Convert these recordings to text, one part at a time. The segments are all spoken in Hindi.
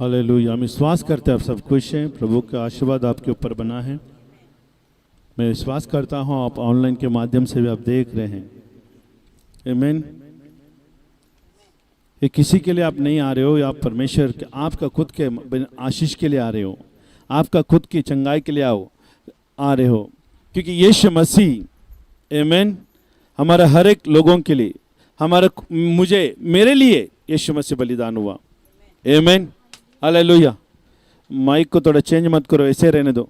हालेलुया। हम विश्वास करते हैं आप सब खुश हैं, प्रभु का आशीर्वाद आपके ऊपर बना है। मैं विश्वास करता हूं आप ऑनलाइन के माध्यम से भी आप देख रहे हैं। आमीन। ये किसी के लिए आप नहीं आ रहे हो, या आप परमेश्वर के आपका खुद के आशीष के लिए आ रहे हो, आपका खुद की चंगाई के लिए आ रहे हो, क्योंकि यीशु मसीह आमीन हमारा हर एक लोगों के लिए, मेरे लिए यीशु मसीह बलिदान हुआ। आमीन। हालेलुया। माइक को थोड़ा चेंज मत करो, ऐसे रहने दो।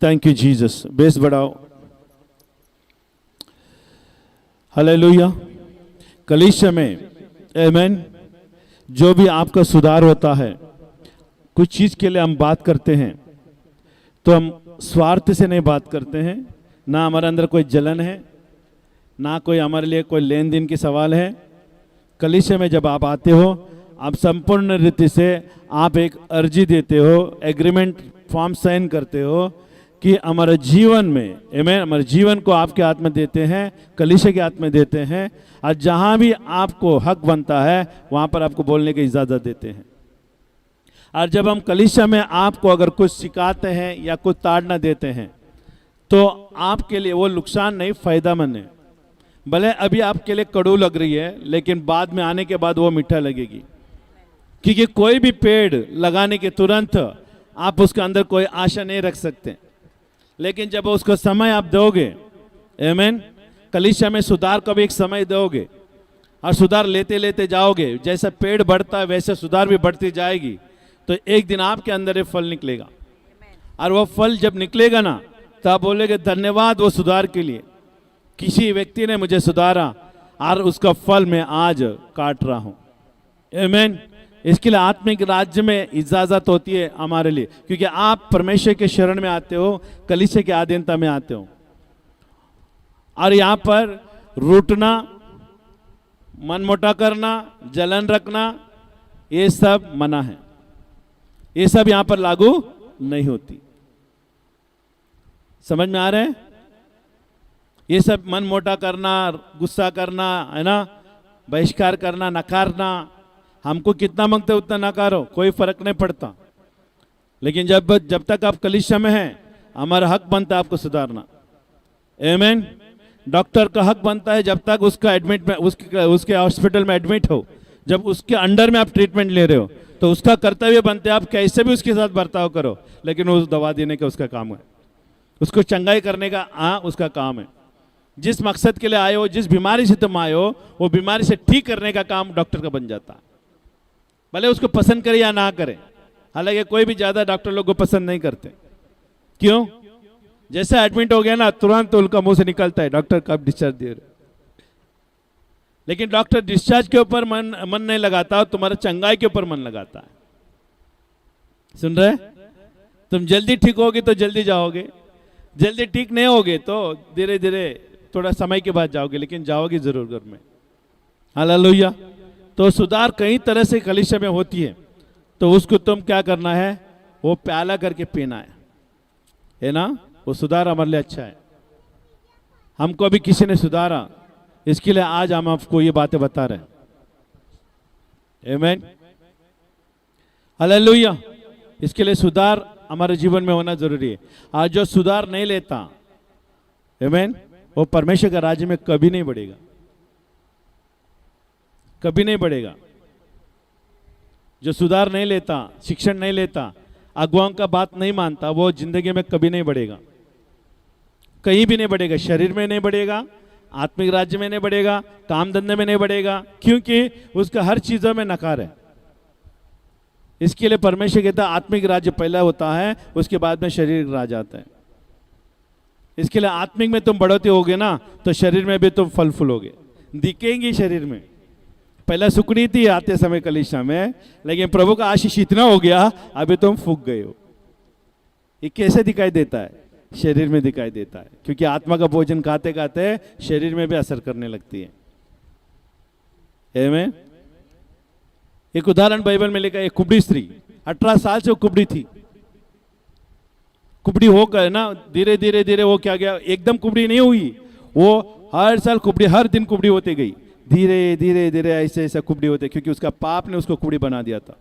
Thank you Jesus. बेस बढ़ाओ। हालेलुया। कलीसिया में आमीन जो भी आपका सुधार होता है, कुछ चीज़ के लिए हम बात करते हैं तो हम स्वार्थ से नहीं बात करते हैं, ना हमारे अंदर कोई जलन है, ना कोई हमारे लिए कोई लेन देन की सवाल है। कलीसिया में जब आप आते हो, आप संपूर्ण रीति से आप एक अर्जी देते हो, एग्रीमेंट फॉर्म साइन करते हो कि हमारे जीवन में आमीन हमारे जीवन को आपके हाथ में देते हैं, कलीसिया के हाथ में देते हैं, और जहाँ भी आपको हक बनता है वहाँ पर आपको बोलने की इजाज़त देते हैं। और जब हम कलीसिया में आपको अगर कुछ सिखाते हैं या कुछ ताड़ना देते हैं तो आपके लिए वो नुकसान नहीं, फ़ायदेमंद है। भले अभी आपके लिए कड़ू लग रही है, लेकिन बाद में आने के बाद वो मीठा लगेगी, क्योंकि कोई भी पेड़ लगाने के तुरंत आप उसके अंदर कोई आशा नहीं रख सकते, लेकिन जब उसको समय आप दोगे आमीन, कलीसिया में सुधार का भी एक समय दोगे और सुधार लेते लेते जाओगे, जैसा पेड़ बढ़ता है वैसे सुधार भी बढ़ती जाएगी, तो एक दिन आपके अंदर एक फल निकलेगा। और वो फल जब निकलेगा ना, तो आप बोलेंगे धन्यवाद वो सुधार के लिए, किसी व्यक्ति ने मुझे सुधारा और उसका फल मैं आज काट रहा हूँ। आमीन। इसके लिए आत्मिक राज्य में इजाज़त होती है हमारे लिए, क्योंकि आप परमेश्वर के शरण में आते हो, कलीसिया के अधीनता में आते हो। और यहाँ पर रूठना, मनमोटा करना, जलन रखना, ये सब मना है, ये सब यहाँ पर लागू नहीं होती। समझ में आ रहे हैं? ये सब मन मोटा करना, गुस्सा करना, है ना, बहिष्कार करना, नकारना, हमको कितना मांगते उतना नकारो, कोई फर्क नहीं पड़ता। लेकिन जब तक आप कलीसिया में हैं, हमारा हक बनता है आपको सुधारना। आमीन। डॉक्टर का हक बनता है जब तक उसका एडमिट में उसके हॉस्पिटल में एडमिट हो, जब उसके अंडर में आप ट्रीटमेंट ले रहे हो, तो उसका कर्तव्य बनता है आप कैसे भी उसके साथ बर्ताव करो, लेकिन उस दवा देने का उसका काम है, उसको चंगाई करने का उसका काम है। जिस मकसद के लिए आए हो, जिस बीमारी से तुम आए हो, वो बीमारी से ठीक करने का काम डॉक्टर का बन जाता है, भले उसको पसंद करे या ना करे। हालांकि कोई भी ज़्यादा डॉक्टर लोग को पसंद नहीं करते। क्यों? जैसे एडमिट हो गया ना, तुरंत उनका मुंह से निकलता है डॉक्टर कब डिस्चार्ज दे रहे। लेकिन डॉक्टर डिस्चार्ज के ऊपर मन नहीं लगाता, तुम्हारा चंगाई के ऊपर मन लगाता है। सुन रहे? तुम जल्दी ठीक होगे तो जल्दी जाओगे, जल्दी ठीक नहीं होगे तो धीरे धीरे थोड़ा समय के बाद जाओगे, लेकिन जाओगे जरूर घर में। हालेलुया। तो सुधार कई तरह से कलीसिया में होती है, तो उसको तुम क्या करना है, वो प्याला करके पीना है ना। वो सुधार हमारे लिए अच्छा है। हमको अभी किसी ने सुधारा, इसके लिए आज हम आपको ये बातें बता रहे हैं। आमीन। हालेलुया। इसके लिए सुधार हमारे जीवन में होना जरूरी है। आज जो सुधार नहीं लेता आमीन, वो परमेश्वर का राज्य में कभी नहीं बढ़ेगा, कभी नहीं बढ़ेगा। जो सुधार नहीं लेता, शिक्षण नहीं लेता, अगुवाओं का बात नहीं मानता, वो जिंदगी में कभी नहीं बढ़ेगा, कहीं भी नहीं बढ़ेगा। शरीर में नहीं बढ़ेगा, आत्मिक राज्य में नहीं बढ़ेगा, काम धंधे में नहीं बढ़ेगा, क्योंकि उसका हर चीजों में नकार है। इसके लिए परमेश्वर कहता है आत्मिक राज्य पहला होता है, उसके बाद में शरीर राज्य आता है। इसके लिए आत्मिक में तुम बढ़ोते होगे ना, तो शरीर में भी तुम फल फूलोगे, दिखेंगी शरीर में। पहला सुकड़ी थी आते समय कलीसिया में, लेकिन प्रभु का आशीष इतना हो गया, अभी तुम फूक गए हो। ये कैसे दिखाई देता है? शरीर में दिखाई देता है, क्योंकि आत्मा का भोजन खाते खाते शरीर में भी असर करने लगती है। आमीन। एक उदाहरण बाइबल में लिखा है, एक कुबड़ी स्त्री 18 साल से वो कुबड़ी थी। कुबड़ी होकर ना धीरे धीरे धीरे वो क्या गया, एकदम कुबड़ी नहीं हुई, वो हर साल कुबड़ी, हर दिन कुबड़ी होती गई, धीरे धीरे धीरे ऐसे ऐसे कुबड़ी होते, क्योंकि उसका पाप ने उसको कुबड़ी बना दिया था।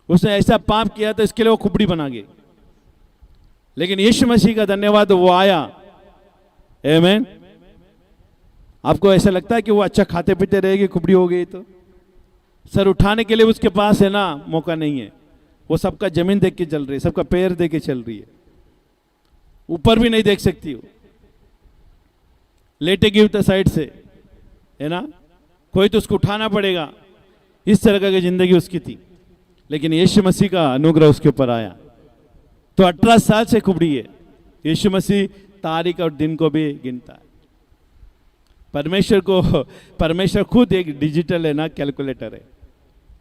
उसने ऐसा पाप किया तो इसके लिए वो कुबड़ी बना गई। लेकिन यीशु मसीह का धन्यवाद, वो आया। आमीन। आपको ऐसा लगता है कि वो अच्छा खाते पीते रहेगी, कुबड़ी हो गई तो? सर उठाने के लिए उसके पास है ना मौका नहीं है। वो सबका जमीन देख के चल रही है, सबका पैर देख के चल रही है, ऊपर भी नहीं देख सकती। वो लेटेगी उधर साइड से, है ना, कोई तो उसको उठाना पड़ेगा। इस तरह की जिंदगी उसकी थी। लेकिन यीशु मसीह का अनुग्रह उसके ऊपर आया तो 18 साल से कुबड़ी है। यीशु मसीह तारीख और दिन को भी गिनता है। परमेश्वर खुद एक डिजिटल है ना, कैलकुलेटर है।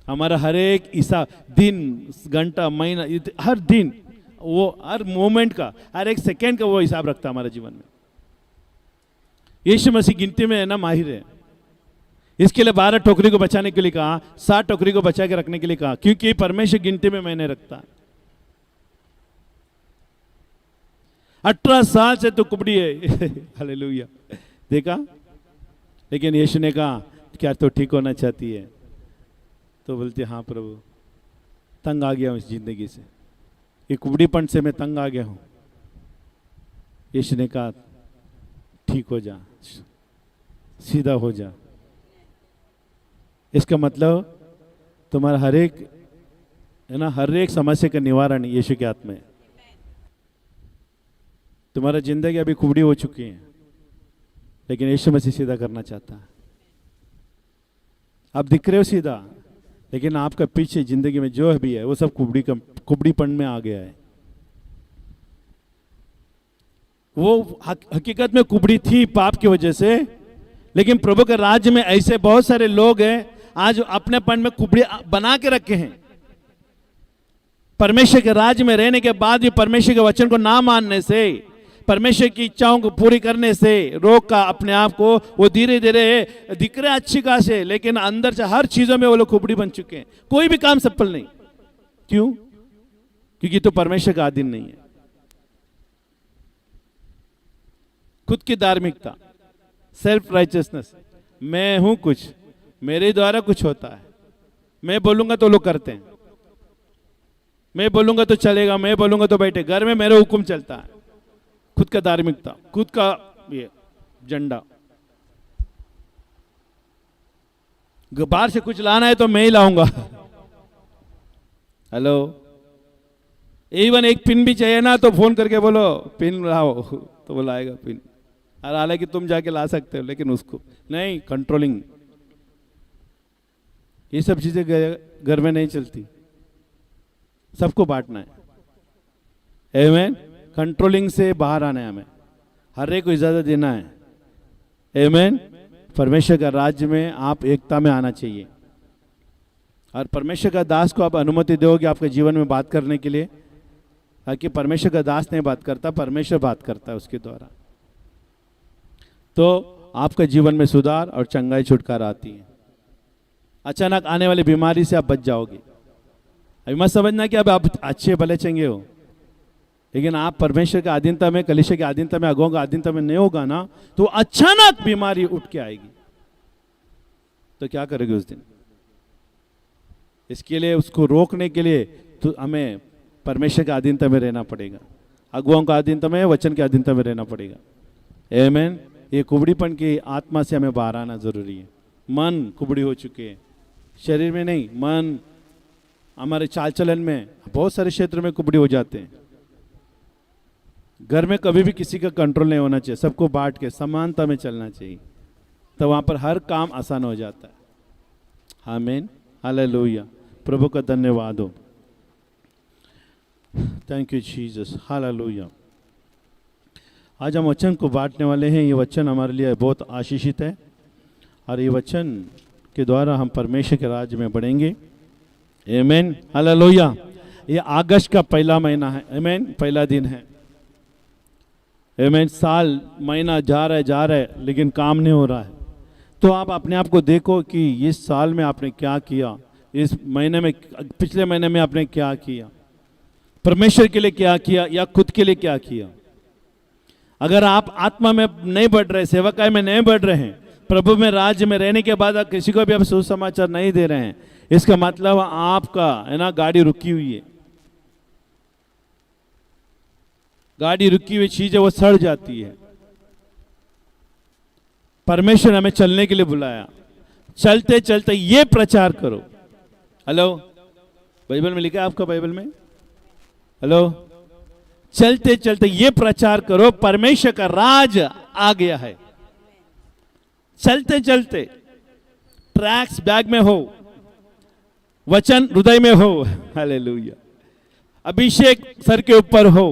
हमारा हर एक हिसाब, दिन, घंटा, महीना, हर दिन, वो हर मोमेंट का, हर एक सेकेंड का वो हिसाब रखता है हमारे जीवन में। यीशु मसीह गिनती में है ना माहिर है। इसके लिए 12 टोकरी को बचाने के लिए कहा, 7 टोकरी को बचा के रखने के लिए कहा, क्योंकि परमेश्वर गिनती में मैंने रखता है। 18 साल से तो कुबड़ी है। हालेलुया। देखा। लेकिन यीशु ने कहा, क्या तो ठीक होना चाहती है? तो बोलती, हाँ प्रभु, तंग आ गया हूं इस जिंदगी से, ये कुबड़ीपन से मैं तंग आ गया हूं। यीशु ने कहा, ठीक हो जा, सीधा हो जा। इसका मतलब तुम्हारा हर एक, है ना, हर एक समस्या का निवारण यीशु के हाथ में है। तुम्हारा जिंदगी अभी कुबड़ी हो चुकी है, लेकिन यीशु मसीह सीधा करना चाहता है। आप दिख रहे हो सीधा, लेकिन आपका पीछे जिंदगी में जो भी है वो सब कुबड़ीपन में आ गया है। वो हकीकत में कुबड़ी थी पाप की वजह से, लेकिन प्रभु के राज्य में ऐसे बहुत सारे लोग हैं आज अपनेपन में कुबड़ी बना के रखे हैं। परमेश्वर के राज्य में रहने के बाद भी परमेश्वर के वचन को ना मानने से, परमेश्वर की इच्छाओं को पूरी करने से रोक का अपने आप को, वो धीरे धीरे दिख रहे अच्छी खासे, लेकिन अंदर से हर चीजों में वो लोग कुबड़ी बन चुके हैं। कोई भी काम सफल नहीं। क्यों? क्योंकि तो परमेश्वर का अधीन नहीं है। खुद की धार्मिकता, सेल्फ राइचियसनेस, मैं हूं कुछ, मेरे द्वारा कुछ होता है, मैं बोलूंगा तो लोग करते हैं, मैं बोलूंगा तो चलेगा, मैं बोलूंगा तो बैठे, घर में मेरा हुक्म चलता है। खुद का धार्मिकता, खुद का ये झंडा। बाहर से कुछ लाना है तो मैं ही लाऊंगा। हेलो, इवन एक पिन भी चाहिए ना तो फोन करके बोलो पिन लाओ, तो वो लाएगा पिन। और हालांकि तुम जाके ला सकते हो, लेकिन उसको नहीं, कंट्रोलिंग। ये सब चीजें घर में नहीं चलती, सबको बांटना है। आमीन। कंट्रोलिंग से बाहर आना है, हमें हर एक को इजाजत देना है। आमीन। परमेश्वर का राज्य में आप एकता में आना चाहिए, और परमेश्वर का दास को आप अनुमति दोगे आपके जीवन में बात करने के लिए, ताकि परमेश्वर का दास नहीं बात करता, परमेश्वर बात करता है उसके द्वारा। तो आपका जीवन में सुधार और चंगाई छुटकारा आती है। अचानक आने वाली बीमारी से आप बच जाओगे। अभी मत समझना कि अब आप अच्छे भले चंगे हो, लेकिन आप परमेश्वर के अधीनता में, कलीसिया के अधीनता में, अगुओं के अधीनता में नहीं होगा ना, तो अचानक बीमारी उठ के आएगी। तो क्या करोगे उस दिन? इसके लिए, उसको रोकने के लिए तो हमें परमेश्वर के अधीनता में रहना पड़ेगा, अगुओं का अधीनता में, वचन के अधीनता में रहना पड़ेगा। आमीन। ये कुबड़ीपन की आत्मा से हमें बाहर आना जरूरी है। मन कुबड़ी हो चुके हैं, शरीर में नहीं, मन, हमारे चाल चलन में बहुत सारे क्षेत्र में कुबड़ी हो जाते हैं। घर में कभी भी किसी का कंट्रोल नहीं होना चाहिए, सबको बांट के समानता में चलना चाहिए, तो वहां पर हर काम आसान हो जाता है। आमीन। हालेलुया। प्रभु का धन्यवाद हो। Thank you Jesus. हालेलुया। आज हम वचन को बांटने वाले हैं। ये वचन हमारे लिए बहुत आशीषित है, और ये वचन के द्वारा हम परमेश्वर के राज्य में बढ़ेंगे। आमीन। हालेलुया। ये अगस्त का पहला महीना है। आमीन। पहला दिन है। आमीन। साल, महीना जा रहा है, लेकिन काम नहीं हो रहा है। तो आप अपने आप को देखो कि इस साल में आपने क्या किया, इस महीने में, पिछले महीने में आपने क्या किया, परमेश्वर के लिए क्या किया, या खुद के लिए क्या किया। अगर आप आत्मा में नहीं बढ़ रहे, सेवकाई में नहीं बढ़ रहे हैं, प्रभु में, राज्य में रहने के बाद किसी को भी आप सुसमाचार नहीं दे रहे हैं, इसका मतलब आपका है ना गाड़ी रुकी हुई है, गाड़ी रुकी हुई चीज है वो सड़ जाती है। परमेश्वर हमें चलने के लिए बुलाया, चलते चलते ये प्रचार करो। हेलो, बाइबल में लिखा है आपका बाइबल में, हेलो, चलते चलते ये प्रचार करो परमेश्वर का राज आ गया है। चलते चलते ट्रैक्स बैग में हो, वचन हृदय में हो, हालेलुया, अभिषेक सर के ऊपर हो,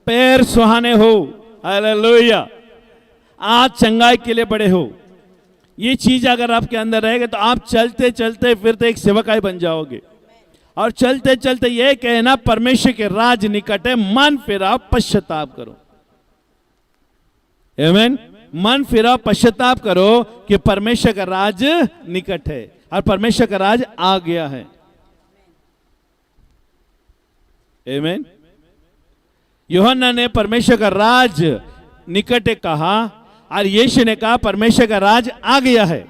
पैर सुहाने हो, हालेलुया, आज चंगाई के लिए बड़े हो। ये चीज अगर आपके अंदर रहेगा तो आप चलते चलते फिर तो एक सेवकाई बन जाओगे। और चलते चलते ये कहना परमेश्वर के राज निकट है, मन फिराओ पश्चाताप करो। आमीन। मन फिराओ पश्चाताप करो कि परमेश्वर का राज निकट है और परमेश्वर का राज आ गया है। आमीन। यूहन्ना ने परमेश्वर का राज निकट कहा और यीशु ने कहा परमेश्वर का राज आ गया है।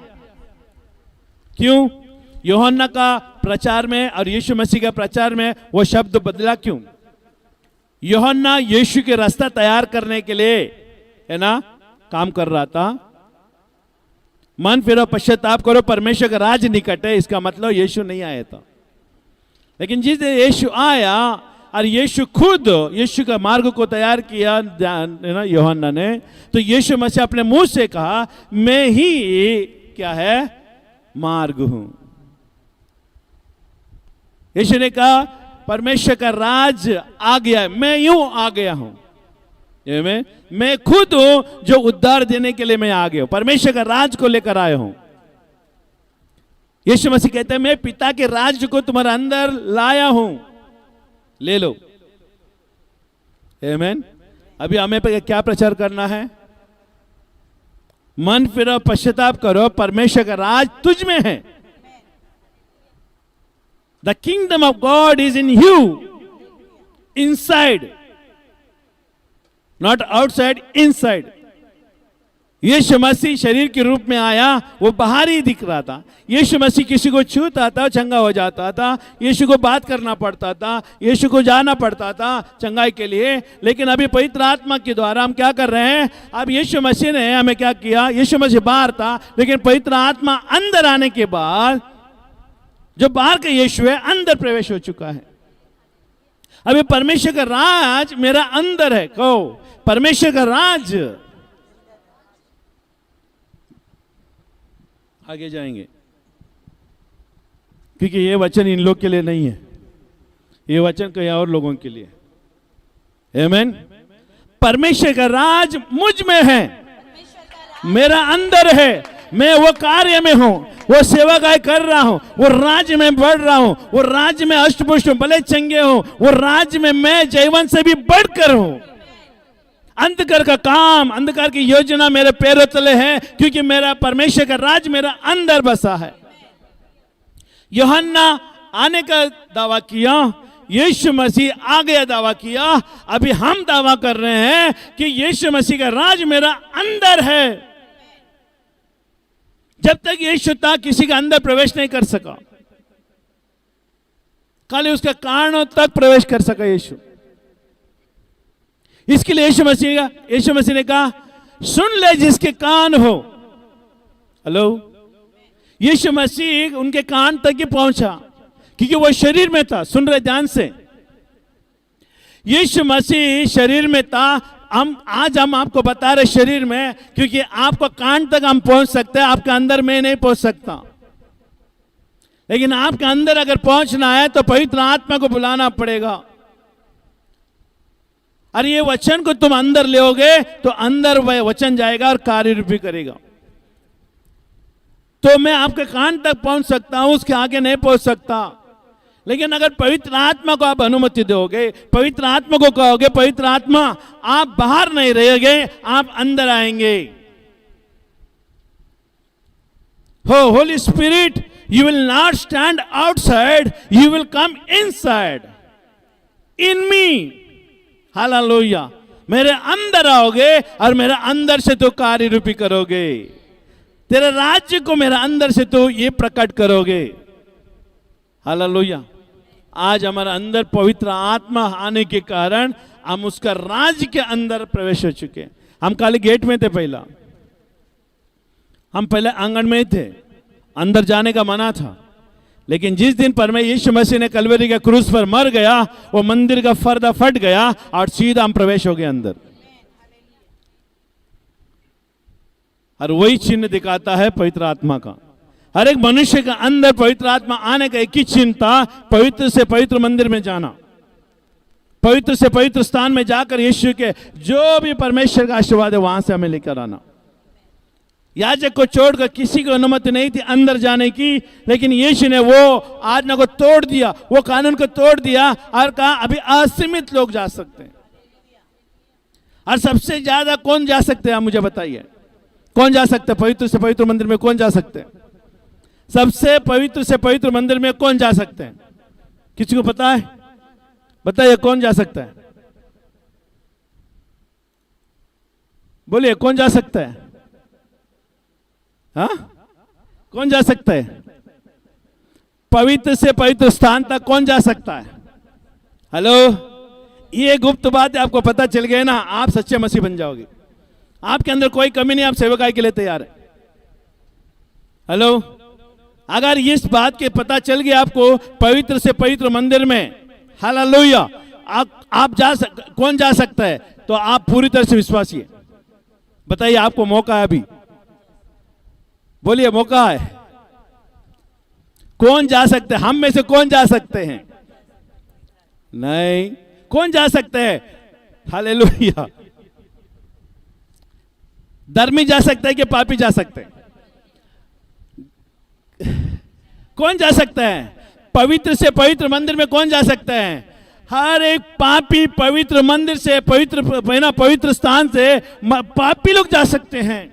क्यों? यूहन्ना का प्रचार में और यीशु मसीह का प्रचार में वो शब्द बदला क्यों? यूहन्ना यीशु के रास्ता तैयार करने के लिए है ना काम कर रहा था। मन फिरो पश्चाताप करो परमेश्वर का राज निकट है, इसका मतलब यीशु नहीं आया था। लेकिन जिस दिन यीशु आया और यीशु खुद यीशु का मार्ग को तैयार किया है ना यूहन्ना ने, तो यीशु मसीह अपने मुंह से कहा मैं ही क्या है मार्ग हूं। यीशु ने कहा परमेश्वर का राज आ गया है, मैं यूं आ गया हूं। मैं खुद हूं जो उद्धार देने के लिए मैं आ गया हूं, परमेश्वर का राज को लेकर आया हूं। यीशु मसीह कहते हैं मैं पिता के राज को तुम्हारे अंदर लाया हूं, ले लो। आमीन। अभी हमें पे क्या प्रचार करना है? मन फिरो पश्चाताप करो परमेश्वर का राज तुझ में है। The kingdom of God is in you, inside, not outside, inside. यीशु मसीह शरीर के रूप में आया, वो बाहर ही दिख रहा था। यीशु मसीह किसी को छूता था चंगा हो जाता था, यीशु को बात करना पड़ता था, यीशु को जाना पड़ता था चंगाई के लिए। लेकिन अभी पवित्र आत्मा के द्वारा हम क्या कर रहे हैं? अब यीशु मसीह ने हमें क्या किया? यीशु मसीह बाहर था, लेकिन पवित्र आत्मा अंदर आने के बाद जो बाहर का यीशु है अंदर प्रवेश हो चुका है। अभी परमेश्वर का राज मेरा अंदर है। कहो परमेश्वर का राज। आगे जाएंगे क्योंकि ये वचन इन लोग के लिए नहीं है, ये वचन कई और लोगों के लिए। आमीन। परमेश्वर का राज मुझ में है, मेरा अंदर है, मैं वो कार्य में हूं, वो सेवाकाय कर रहा हूं, वो राज्य में बढ़ रहा हूं, वो राज्य में अष्टपुष्ट भले चंगे हूं, वो राज्य में मैं जयवंत से भी बढ़कर हूं। अंधकार का काम, अंधकार की योजना मेरे पैरों तले है क्योंकि मेरा परमेश्वर का राज मेरा अंदर बसा है। यूहन्ना आने का दावा किया, यीशु मसीह आ गया दावा किया। अभी हम दावा कर रहे हैं कि यीशु मसीह का राज मेरा अंदर है। जब तक यीशु था किसी का अंदर प्रवेश नहीं कर सका, खाली उसके कारणों तक प्रवेश कर सका यीशु। इसके लिए यीशु मसीह ने कहा सुन ले जिसके कान हो। हेलो, यीशु मसीह उनके कान तक ही पहुंचा क्योंकि वो शरीर में था। सुन रहे ध्यान से, यीशु मसीह शरीर में था। आज हम आपको बता रहे शरीर में, क्योंकि आपको कान तक हम पहुंच सकते हैं, आपके अंदर में नहीं पहुंच सकता। लेकिन आपके अंदर अगर पहुंचना है तो पवित्र आत्मा को बुलाना पड़ेगा। और ये वचन को तुम अंदर लेओगे तो अंदर वह वचन जाएगा और कार्य रूपी करेगा। तो मैं आपके कान तक पहुंच सकता हूं, उसके आगे नहीं पहुंच सकता। लेकिन अगर पवित्र आत्मा को आप अनुमति दोगे, पवित्र आत्मा को कहोगे पवित्र आत्मा आप बाहर नहीं रहेंगे, आप अंदर आएंगे। हो Holi spirit, you will not stand outside, you will come inside in me. Hallelujah. मेरे अंदर आओगे और मेरे अंदर से तो कार्य रूपी करोगे। तेरे राज्य को मेरे अंदर से तो ये प्रकट करोगे। हालेलुया। आज हमारे अंदर पवित्र आत्मा आने के कारण हम उसका राज के अंदर प्रवेश हो चुके हैं। हम खाली गेट में थे, हम पहले आंगन में थे, अंदर जाने का मना था। लेकिन जिस दिन पर मैं यीशु मसीह ने कलवरी के क्रूस पर मर गया, वो मंदिर का पर्दा फट गया और सीधा हम प्रवेश हो गए अंदर। और वही चिन्ह दिखाता है पवित्र आत्मा का। हर एक मनुष्य के अंदर पवित्र आत्मा आने का एक ही चिन्ह था, पवित्र से पवित्र मंदिर में जाना, पवित्र से पवित्र स्थान में जाकर यीशु के जो भी परमेश्वर का आशीर्वाद है वहां से हमें लेकर आना। याजक को छोड़कर किसी को अनुमति नहीं थी अंदर जाने की, लेकिन यीशु ने वो आज्ञा को तोड़ दिया, वो कानून को तोड़ दिया और कहा अभी असीमित लोग जा सकते हैं। और सबसे ज्यादा कौन जा सकते हैं, आप मुझे बताइए, कौन जा सकते हैं पवित्र से पवित्र मंदिर में? कौन जा सकते हैं? सबसे पवित्र से पवित्र मंदिर में कौन जा सकते हैं? किसी को पता है? बताइए कौन जा सकता है? बोलिए कौन जा सकता है? हाँ, कौन जा सकता है? पवित्र से पवित्र स्थान तक कौन जा सकता है? हेलो, ये गुप्त बात है, आपको पता चल गया ना, आप सच्चे मसीह बन जाओगे। आपके अंदर कोई कमी नहीं, आप सेवकाई के लिए तैयार है। हेलो, अगर इस बात के पता चल गया आपको पवित्र से पवित्र मंदिर में, हालेलुया, आप कौन जा सकता है? तो आप पूरी तरह से विश्वासी है। बताइए, आपको मौका है अभी, बोलिए मौका है। कौन जा सकते हैं? हम में से कौन जा सकते हैं? नहीं, कौन जा सकते हैं? हालेलुया। धर्मी जा सकता है कि पापी जा सकते हैं? कौन जा सकता है? पवित्र से पवित्र मंदिर में कौन जा सकता है? हर एक पापी पवित्र मंदिर से, पवित्र स्थान से पापी लोग जा सकते हैं,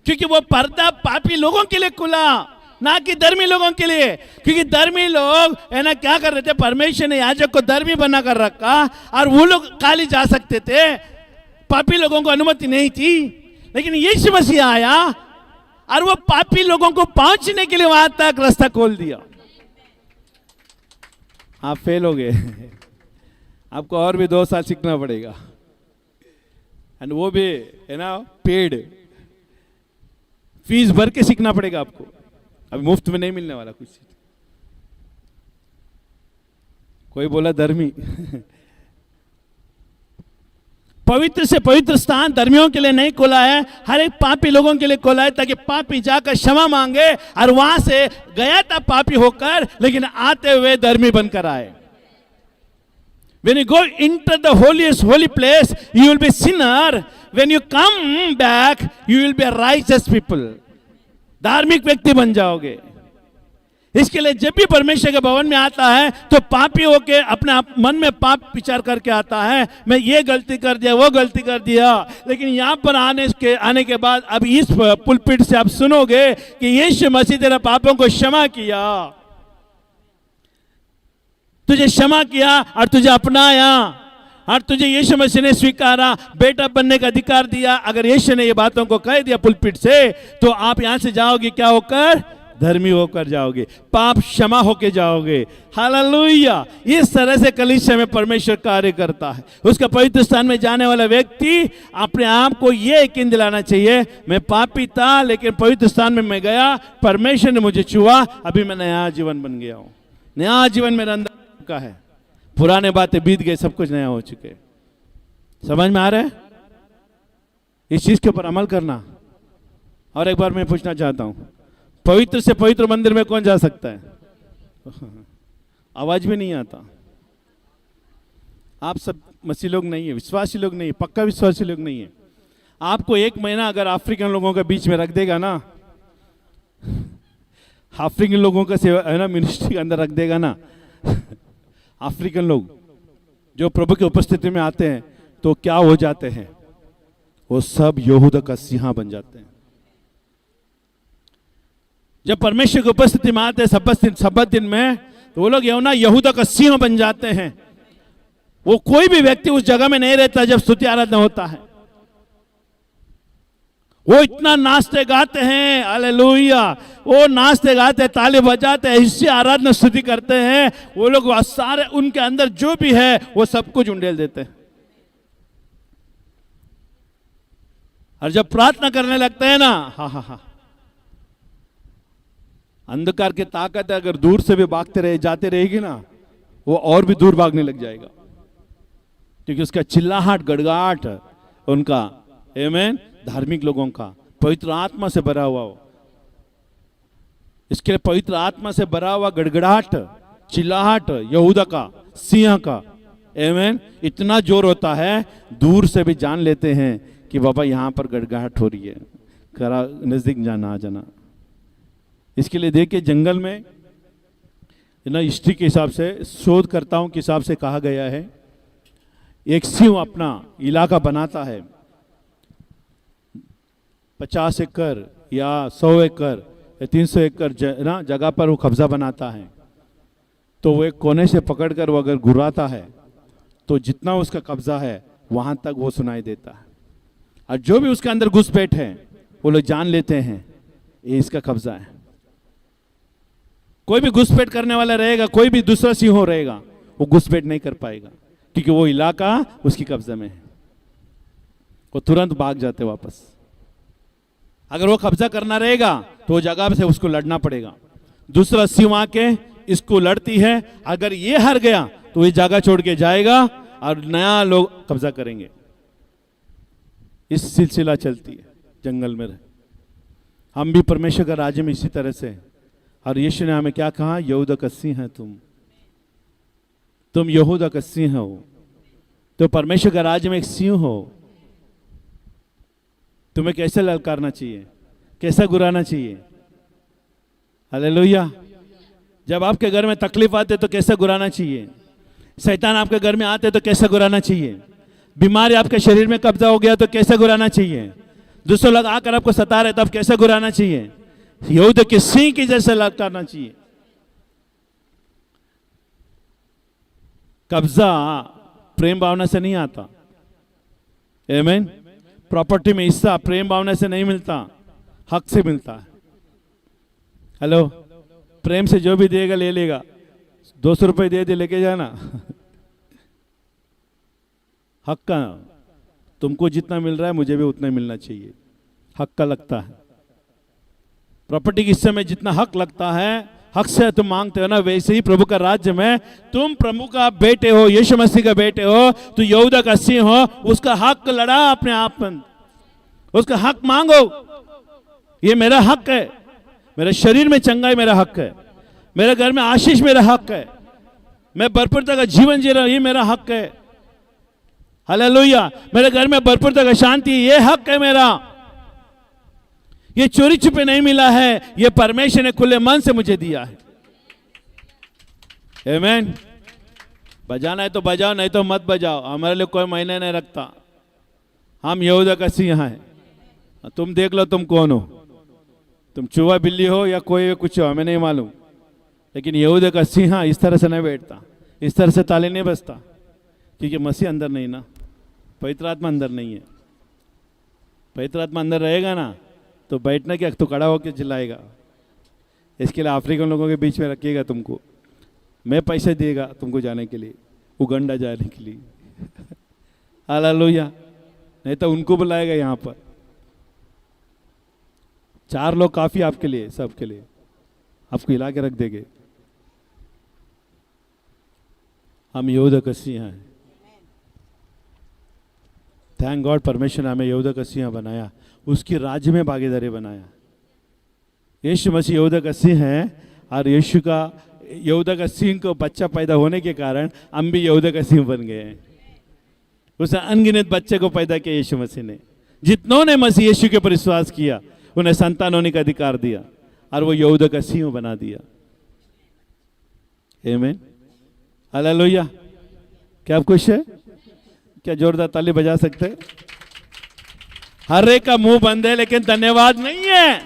क्योंकि वो पर्दा पापी लोगों के लिए खुला, ना कि धर्मी लोगों के लिए। क्योंकि धर्मी लोग है ना क्या कर रहे थे, परमेश्वर ने याजक को धर्मी बना कर रखा और वो लोग खाली जा सकते थे, पापी लोगों को अनुमति नहीं थी। लेकिन यीशु मसीह आया और वो पापी लोगों को पहुंचने के लिए वहां तक रास्ता खोल दिया। आप फेल हो गए, आपको और भी 2 साल सीखना पड़ेगा, एंड वो भी है ना पेड, फीस भर के सीखना पड़ेगा आपको, अभी मुफ्त में नहीं मिलने वाला कुछ। कोई बोला धर्मी पवित्र से पवित्र स्थान धर्मियों के लिए नहीं खोला है, हर एक पापी लोगों के लिए खोला है, ताकि पापी जाकर क्षमा मांगे और वहां से गया था पापी होकर, लेकिन आते हुए धर्मी बनकर आए। When you go into the holiest holy place, you will be sinner. When you come back, you will be a righteous people. धार्मिक व्यक्ति बन जाओगे। इसके लिए जब भी परमेश्वर के भवन में आता है तो पापी होके अपने मन में पाप विचार करके आता है, मैं ये गलती कर दिया, वो गलती कर दिया। लेकिन यहाँ पर आने के बाद अब इस पुलपिट से आप सुनोगे कि यीशु मसीह तेरे पापों को क्षमा किया, तुझे क्षमा किया और तुझे अपनाया और तुझे यीशु मसीह ने स्वीकारा, बेटा बनने का अधिकार दिया। अगर यीशु ने ये बातों को कह दिया पुलपिट से, तो आप यहां से जाओगे क्या होकर? धर्मी होकर जाओगे, पाप क्षमा होकर जाओगे। हालेलुया। इस तरह से कलीसिया में परमेश्वर कार्य करता है। उसका पवित्र स्थान में जाने वाला व्यक्ति अपने आप को यह यकीन दिलाना चाहिए, मैं पापी था लेकिन पवित्र स्थान में मैं गया, परमेश्वर ने मुझे छुआ, अभी मैं नया जीवन बन गया हूं, नया जीवन मेरे अंदर का है, पुराने बातें बीत गए, सब कुछ नया हो चुके। समझ में आ रहा है? इस चीज के ऊपर अमल करना। और एक बार मैं पूछना चाहता हूं, पवित्र से पवित्र मंदिर में कौन जा सकता है? आवाज भी नहीं आता। आप सब मसीह लोग नहीं है, विश्वासी लोग नहीं है, पक्का विश्वासी लोग नहीं है। आपको 1 महीना अगर अफ्रीकन लोगों के बीच में रख देगा ना, अफ्रीकन लोगों का सेवा है ना मिनिस्ट्री के अंदर रख देगा ना, अफ्रीकन लोग जो प्रभु की उपस्थिति में आते हैं तो क्या हो जाते हैं? वो सब यहूदा का सिंह बन जाते हैं। जब परमेश्वर की उपस्थिति में आते हैं सब्बत दिन में, तो वो लोग यहूदा का सिंह बन जाते हैं। वो कोई भी व्यक्ति उस जगह में नहीं रहता जब स्तुति आराधना होता है। वो इतना नाचते गाते हैं, हालेलुया, वो नाचते गाते, ताली बजाते हैं, इससे आराधना स्तुति करते हैं। वो लोग सारे उनके अंदर जो भी है वो सब कुछ उंडेल देते हैं। और जब प्रार्थना करने लगते हैं ना, हा, अंधकार की ताकत अगर दूर से भी भागते रहे जाते रहेगी ना, वो और भी दूर भागने लग जाएगा, क्योंकि उसका चिल्लाहट, गड़गड़ाहट उनका, आमीन, धार्मिक लोगों का पवित्र आत्मा से भरा हुआ हो। इसके लिए पवित्र आत्मा से भरा हुआ गड़गड़ाहट, चिल्लाहट यहूदा का, सिंह का, आमीन, इतना जोर होता है, दूर से भी जान लेते हैं कि बाबा यहाँ पर गड़गड़ाहट हो रही है, करा नजदीक जाना आ जाना। इसके लिए देखिए जंगल में ना, हिस्ट्री के हिसाब से, शोधकर्ताओं के हिसाब से कहा गया है, एक सिंह अपना इलाका बनाता है, 50 एकड़ या 100 एकड़ या 300 एकड़ ना जगह पर वो कब्जा बनाता है। तो वो एक कोने से पकड़कर वो अगर घुराता है तो जितना उसका कब्जा है वहां तक वो सुनाई देता है, और जो भी उसके अंदर घुसपैठ है वो लोग जान लेते हैं ये इसका कब्जा है। कोई भी घुसपैठ करने वाला रहेगा, कोई भी दूसरा सिंह रहेगा, वो घुसपैठ नहीं कर पाएगा, क्योंकि वो इलाका उसकी कब्जे में है। वो तुरंत भाग जाते वापस। अगर वो कब्जा करना रहेगा तो वो जगह से उसको लड़ना पड़ेगा, दूसरा सिंह आके इसको लड़ती है, अगर ये हार गया तो ये जगह छोड़ के जाएगा और नया लोग कब्जा करेंगे। इस सिलसिला चलती है जंगल में। हम भी परमेश्वर का राज्य में इसी तरह से, और यीशु ने हमें क्या कहा, यहूदा का सिंह है तुम यहूदा का सिंह हो। तो परमेश्वर का राज्य में एक सिंह हो, तुम्हें कैसे ललकारना चाहिए, कैसा गुराना चाहिए, हालेलुया। जब आपके घर में तकलीफ आते तो कैसे गुराना चाहिए, शैतान आपके घर में आते तो कैसे गुराना चाहिए, बीमारी आपके शरीर में कब्जा हो गया तो कैसे गुराना चाहिए, दूसरे लोग आकर आपको सता रहे तब कैसे गुराना चाहिए, यहूदा के सिंह की जैसे ललकारना चाहिए। कब्जा प्रेम भावना से नहीं आता, आमीन। प्रॉपर्टी में हिस्सा प्रेम भावना से नहीं मिलता, हक से मिलता है। हेलो, प्रेम से जो भी देगा ले लेगा, 200 रुपए दे दे लेके जाना हक का, तुमको जितना मिल रहा है मुझे भी उतना मिलना चाहिए, हक का लगता है। प्रॉपर्टी के हिस्से में जितना हक लगता है, हक से तुम मांगते हो ना, वैसे ही प्रभु का राज्य में तुम प्रभु का बेटे हो, यीशु मसीह का बेटे हो, तो यहूदा का सिंह हो, उसका हक लड़ा अपने आप में, उसका हक मांगो। ये मेरा हक है, मेरे शरीर में चंगाई मेरा हक है, मेरे घर में आशीष मेरा हक है, मैं भरपूरता का जीवन जी रहा हूं, ये मेरा हक है, हालेलुया। मेरे घर में भरपूरता का शांति, ये हक है मेरा, ये चोरी छुपे नहीं मिला है, ये परमेश्वर ने खुले मन से मुझे दिया है, आमीन। बजाना है तो बजाओ, नहीं तो मत बजाओ, हमारे लिए कोई मायने नहीं रखता। हम यहूदा का सिंह हैं, तुम देख लो तुम कौन हो, तुम चूहा बिल्ली हो या कोई कुछ हो, हमें नहीं मालूम, लेकिन यहूदा का सिंह इस तरह से नहीं बैठता, इस तरह से ताले नहीं बजता, क्योंकि मसीह अंदर नहीं ना, पवित्र आत्मा अंदर नहीं है। पवित्र आत्मा अंदर रहेगा ना तो बैठना क्या, तो खड़ा होकर चिल्लाएगा। इसके लिए अफ्रीकन लोगों के बीच में रखिएगा तुमको, मैं पैसे देगा तुमको जाने के लिए, उगंडा जाने के लिए हालेलुया, नहीं तो उनको बुलाएगा यहाँ पर। 4 लोग काफी आपके लिए, सबके लिए आपको हिला के रख देंगे। हम यहूदा का सिंह हैं, थैंक गॉड, परमेश्वर ने हमें यहूदा का सिंह बनाया, उसकी राज्य में भागीदारी बनाया। यीशु मसीह यहूदा का सिंह है, और यहूदा का सिंह को बच्चा पैदा होने के कारण हम भी यहूदा का सिंह बन गए हैं। उस अनगिनत बच्चे को पैदा किया यीशु मसीह ने। जितनों ने मसीह यीशु के ऊपर विश्वास किया उन्हें संतान होने का अधिकार दिया, और वो यहूदा का सिंह बना दिया, आमीन, हालेलुया। क्या आप खुश है? क्या जोरदार ताली बजा सकते हैं? हर एक का मुंह बंद है, लेकिन धन्यवाद नहीं है।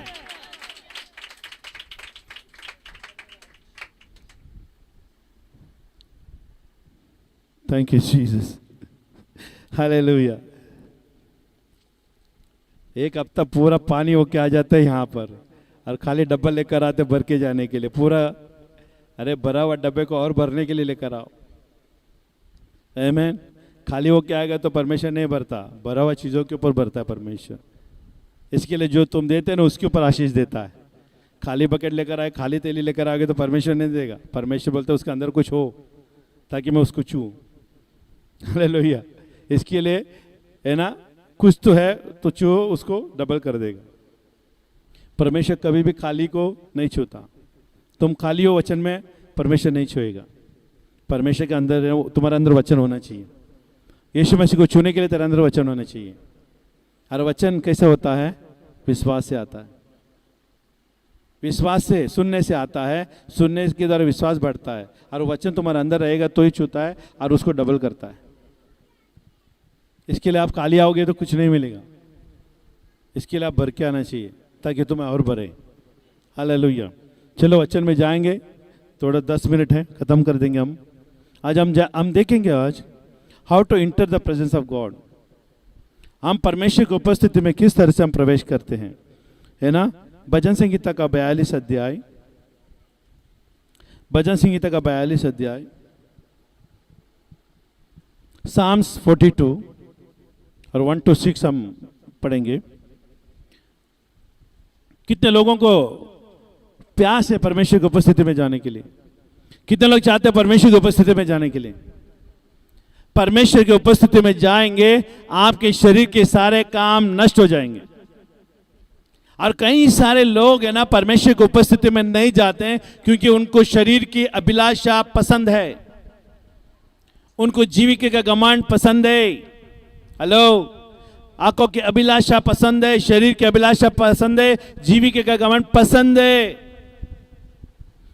Thank you Jesus, hallelujah. एक हफ्ता पूरा पानी होके आ जाता है यहाँ पर, और खाली डब्बा लेकर आते भर के जाने के लिए पूरा। अरे भरा हुआ डब्बे को और भरने के लिए लेकर आओ। आमीन। खाली होके आएगा तो परमेश्वर नहीं भरता, भरा हुआ चीज़ों के ऊपर भरता है परमेश्वर। इसके लिए जो तुम देते हैं ना उसके ऊपर आशीष देता है। खाली बकेट लेकर आए, खाली तेली लेकर आगे तो परमेश्वर नहीं देगा। परमेश्वर बोलते उसके अंदर कुछ हो ताकि मैं उसको छूऊं। हालेलुया। इसके लिए है ना, कुछ तो है तो छू, उसको डबल कर देगा। परमेश्वर कभी भी खाली को नहीं छूता। तुम खाली हो वचन में, परमेश्वर नहीं छुएगा। परमेश्वर के अंदर, तुम्हारे अंदर वचन होना चाहिए। यीशु मसीह को छूने के लिए तेरे अंदर वचन होना चाहिए। और वचन कैसे होता है? विश्वास से आता है। विश्वास से, सुनने से आता है, सुनने के द्वारा विश्वास बढ़ता है, और वचन तुम्हारे अंदर रहेगा तो ही छूता है और उसको डबल करता है। इसके लिए आप खाली आओगे तो कुछ नहीं मिलेगा। इसके लिए आप भर के आना चाहिए ताकि तुम्हें और भरे। हालेलुया। चलो वचन में जाएंगे, थोड़ा 10 मिनट है, खत्म कर देंगे हम। आज हम देखेंगे आज how to enter the presence of God. हम परमेश्वर की उपस्थिति में किस तरह से हम प्रवेश करते हैं, है ना। भजन संगीता का 42 अध्याय, भजन संगीता का 42 अध्याय, साम्स 42 और 1 to 6 हम पढ़ेंगे। कितने लोगों को प्यास है परमेश्वर की उपस्थिति में जाने के लिए? कितने लोग चाहते हैं परमेश्वर की उपस्थिति में जाने के लिए? परमेश्वर की उपस्थिति में जाएंगे, आपके शरीर के सारे काम नष्ट हो जाएंगे। और कई सारे लोग है ना परमेश्वर की उपस्थिति में नहीं जाते हैं क्योंकि उनको शरीर की अभिलाषा पसंद है, उनको जीविका का घमंड पसंद है। हेलो, आंखों की अभिलाषा पसंद है, शरीर की अभिलाषा पसंद है, जीविका का घमंड पसंद है।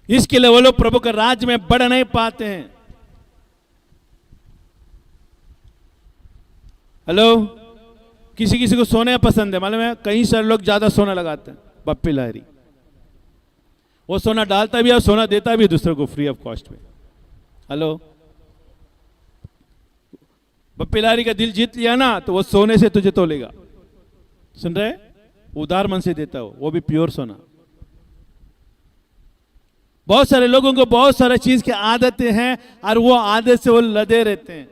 इसके लिए वो लोग प्रभु के राज्य में बढ़ नहीं पाते हैं। हेलो, किसी किसी को सोने पसंद है, मालूम है? कई सारे लोग ज्यादा सोना लगाते हैं। पप्पी लहरी वो सोना डालता भी है और सोना देता भी है दूसरे को फ्री ऑफ कॉस्ट में। हेलो, पप्पी लहरी का दिल जीत लिया ना तो वो सोने से तुझे तोलेगा। सुन रहे? उदार मन से देता हो, वो भी प्योर सोना। बहुत सारे लोगों को बहुत सारे चीज की आदतें हैं और वो आदत से वो लदे रहते हैं।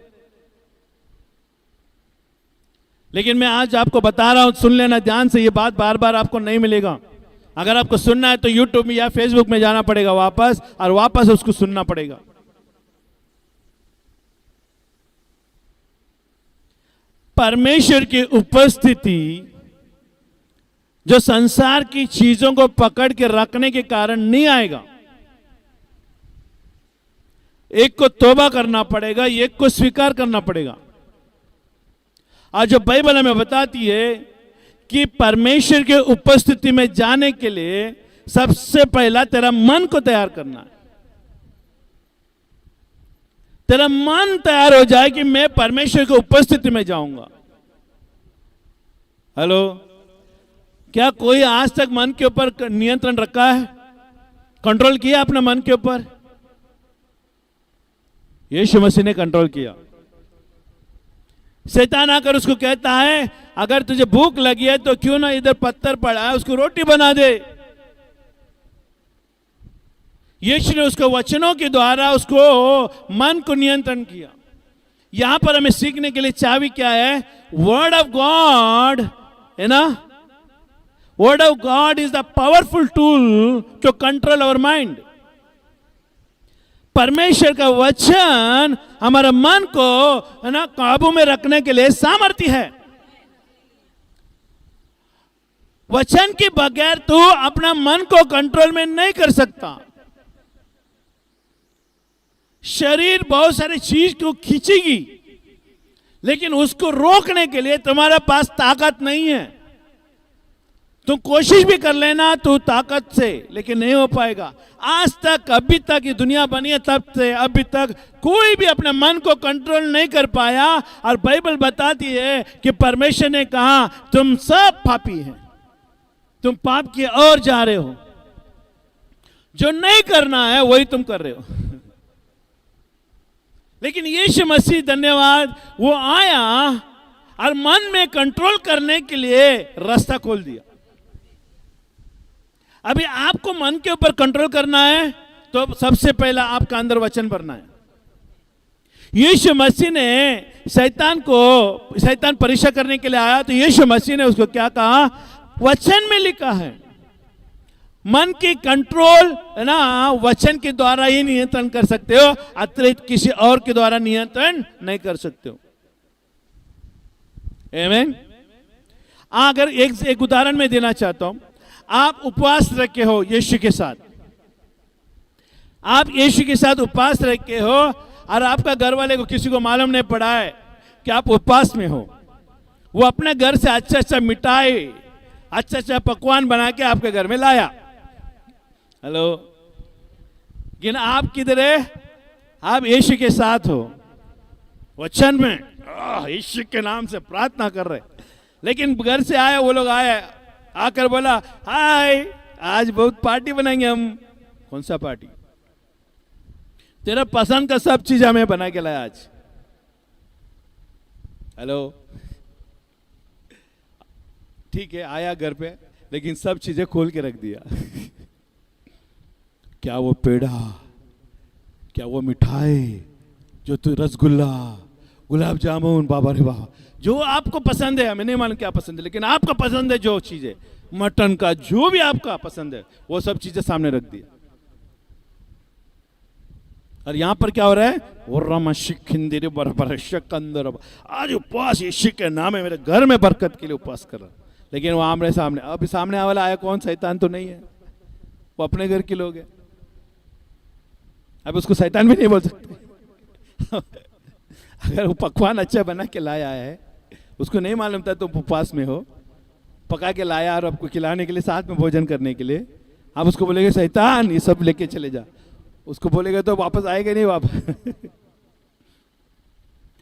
लेकिन मैं आज आपको बता रहा हूं, सुन लेना ध्यान से, ये बात बार बार आपको नहीं मिलेगा। अगर आपको सुनना है तो यूट्यूब में या फेसबुक में जाना पड़ेगा वापस, और वापस उसको सुनना पड़ेगा। परमेश्वर की उपस्थिति जो संसार की चीजों को पकड़ के रखने के कारण नहीं आएगा। एक को तौबा करना पड़ेगा, एक को स्वीकार करना पड़ेगा। आज जो बाइबल हमें बताती है कि परमेश्वर के उपस्थिति में जाने के लिए सबसे पहला तेरा मन को तैयार करना है। तेरा मन तैयार हो जाए कि मैं परमेश्वर की उपस्थिति में जाऊंगा। हेलो, क्या कोई आज तक मन के ऊपर नियंत्रण रखा है? कंट्रोल किया अपने मन के ऊपर? यीशु मसीह ने कंट्रोल किया। शैतान आकर उसको कहता है, अगर तुझे भूख लगी है तो क्यों ना इधर पत्थर पड़ा है, उसको रोटी बना दे। यीशु ने उसको वचनों के द्वारा उसको मन को नियंत्रण किया। यहां पर हमें सीखने के लिए चाबी क्या है? वर्ड ऑफ गॉड, है ना। Word of God is the powerful tool to control our mind. परमेश्वर का वचन हमारे मन को, है ना, काबू में रखने के लिए सामर्थ्य है। वचन के बगैर तू अपना मन को कंट्रोल में नहीं कर सकता। शरीर बहुत सारी चीज को खींचेगी, लेकिन उसको रोकने के लिए तुम्हारे पास ताकत नहीं है। तुम कोशिश भी कर लेना तो ताकत से, लेकिन नहीं हो पाएगा। आज तक, अभी तक ये दुनिया बनी है तब से अभी तक कोई भी अपने मन को कंट्रोल नहीं कर पाया। और बाइबल बताती है कि परमेश्वर ने कहा तुम सब पापी हैं, तुम पाप की ओर जा रहे हो। जो नहीं करना है वही तुम कर रहे हो। लेकिन यीशु मसीह, धन्यवाद, वो आया और मन में कंट्रोल करने के लिए रास्ता खोल दिया। अभी आपको मन के ऊपर कंट्रोल करना है तो सबसे पहला आपका अंदर वचन भरना है। यीशु मसीह ने शैतान परीक्षा करने के लिए आया तो यीशु मसीह ने उसको क्या कहा? वचन में लिखा है। मन की कंट्रोल है ना, वचन के द्वारा ही नियंत्रण कर सकते हो, अतिरिक्त किसी और के द्वारा नियंत्रण नहीं कर सकते हो। आमीन। अगर एक उदाहरण मैं देना चाहता हूं। आप उपवास रखे हो यीशु के साथ, आप यीशु के साथ उपवास रखे हो और आपका घर वाले को किसी को मालूम नहीं पड़ा है कि आप उपवास में हो। वो अपने घर से अच्छा अच्छा मिठाई, अच्छा अच्छा पकवान बना के आपके घर में लाया। हेलो, लेकिन आप किधर है? आप यीशु के साथ हो, वचन में यीशु के नाम से प्रार्थना कर रहे। लेकिन घर से आए, वो लोग आए, आकर बोला हाय आज बहुत पार्टी बनाएंगे हम। कौन सा पार्टी? तेरा पसंद का सब चीज हमें बना के लाया आज। हेलो, ठीक है आया घर पे, लेकिन सब चीजें खोल के रख दिया। क्या वो पेड़ा, क्या वो मिठाई, जो तू रसगुल्ला, गुलाब जामुन, बाबा रे बाबा, जो आपको पसंद है, हमें नहीं मालूम क्या पसंद है, लेकिन आपको पसंद है जो चीजें, मटन का जो भी आपका पसंद है, वो सब चीजें सामने रख दिया। और यहां पर क्या हो रहा है? वो रमशिखिंदिर बरबरशकंदर, आज उपवास यीशु के नाम है, मेरे घर में बरकत के लिए उपवास कर रहा। लेकिन वो आमने सामने, अभी सामने वाला आया कौन? शैतान तो नहीं है, वो अपने घर के लोग हैं। अब उसको शैतान भी नहीं बोल सकते। अगर वो पकवान अच्छा बना के लाया है, उसको नहीं मालूम था तो उपवास में हो, पका के लाया और आपको खिलाने के लिए, साथ में भोजन करने के लिए, आप उसको बोलेगे शैतान ये सब लेके चले जा, उसको बोलेगा तो वापस आएगा नहीं वापस।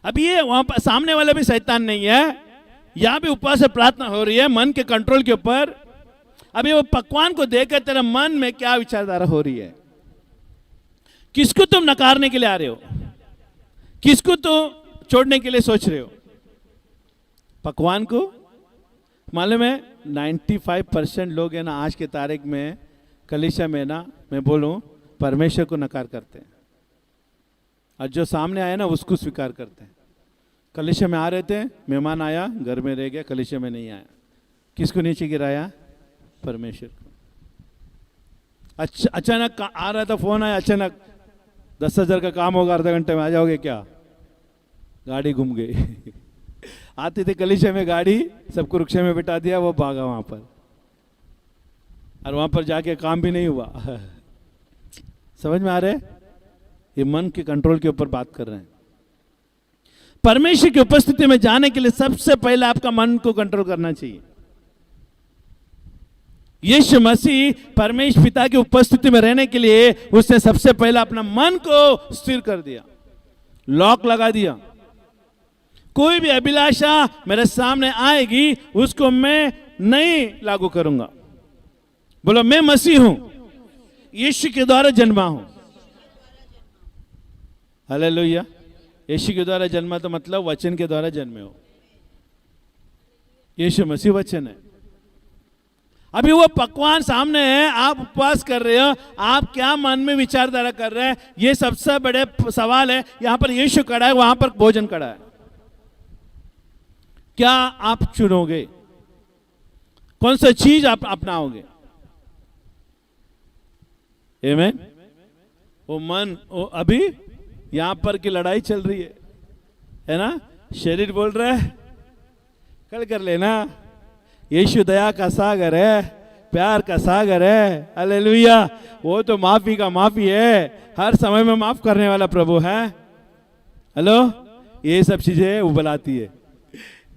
अब ये वहां पर सामने वाला भी शैतान नहीं है, यहां भी उपवास से प्रार्थना हो रही है मन के कंट्रोल के ऊपर। अभी वो पकवान को देखकर तेरे मन में क्या विचारधारा हो रही है? किसको तुम नकारने के लिए आ रहे हो? किसको तो छोड़ने के लिए सोच रहे हो? पकवान को? मालूम है 95% लोग है ना आज के तारीख में कलीसिया में ना, मैं बोलूं, परमेश्वर को नकार करते हैं, और जो सामने आया ना उसको स्वीकार करते हैं। कलीसिया में आ रहे थे, मेहमान आया, घर में रह गया, कलीसिया में नहीं आया। किसको नीचे गिराया? परमेश्वर को। अचानक आ रहा था, फोन आया, अचानक 10,000 का काम होगा, आधा घंटे में आ जाओगे क्या? गाड़ी घूम गई। आते थे कलीसिया में गाड़ी, सबको रिक्शे में बिठा दिया, वो भागा वहां पर, और वहां पर जाके काम भी नहीं हुआ। समझ में आ रहा है? ये मन के कंट्रोल के ऊपर बात कर रहे हैं। परमेश्वर की उपस्थिति में जाने के लिए सबसे पहले आपका मन को कंट्रोल करना चाहिए। यीशु मसीह परमेश्वर पिता की उपस्थिति में रहने के लिए उसने सबसे पहले अपना मन को स्थिर कर दिया, लॉक लगा दिया। कोई भी अभिलाषा मेरे सामने आएगी उसको मैं नहीं लागू करूंगा। बोलो मैं मसीह हूं, यीशु के द्वारा जन्मा हूं। हालेलुया। यीशु के द्वारा जन्मा तो मतलब वचन के द्वारा जन्मे हो। यीशु मसीह वचन है। अभी वो पकवान सामने है, आप उपवास कर रहे हो, आप क्या मन में विचारधारा कर रहे हैं, ये सबसे बड़े सवाल है। यहां पर यीशु खड़ा है, वहां पर भोजन खड़ा है। क्या आप चुनोगे? कौन सा चीज आप अपनाओगे? आमीन। वो मन, वो अभी यहां पर की लड़ाई चल रही है ना? शरीर बोल रहा है कल कर लेना। यीशु दया का सागर है, प्यार का सागर है। हालेलुया। वो तो माफी का माफी है, हर समय में माफ करने वाला प्रभु है। हेलो, ये सब चीजें उबलाती है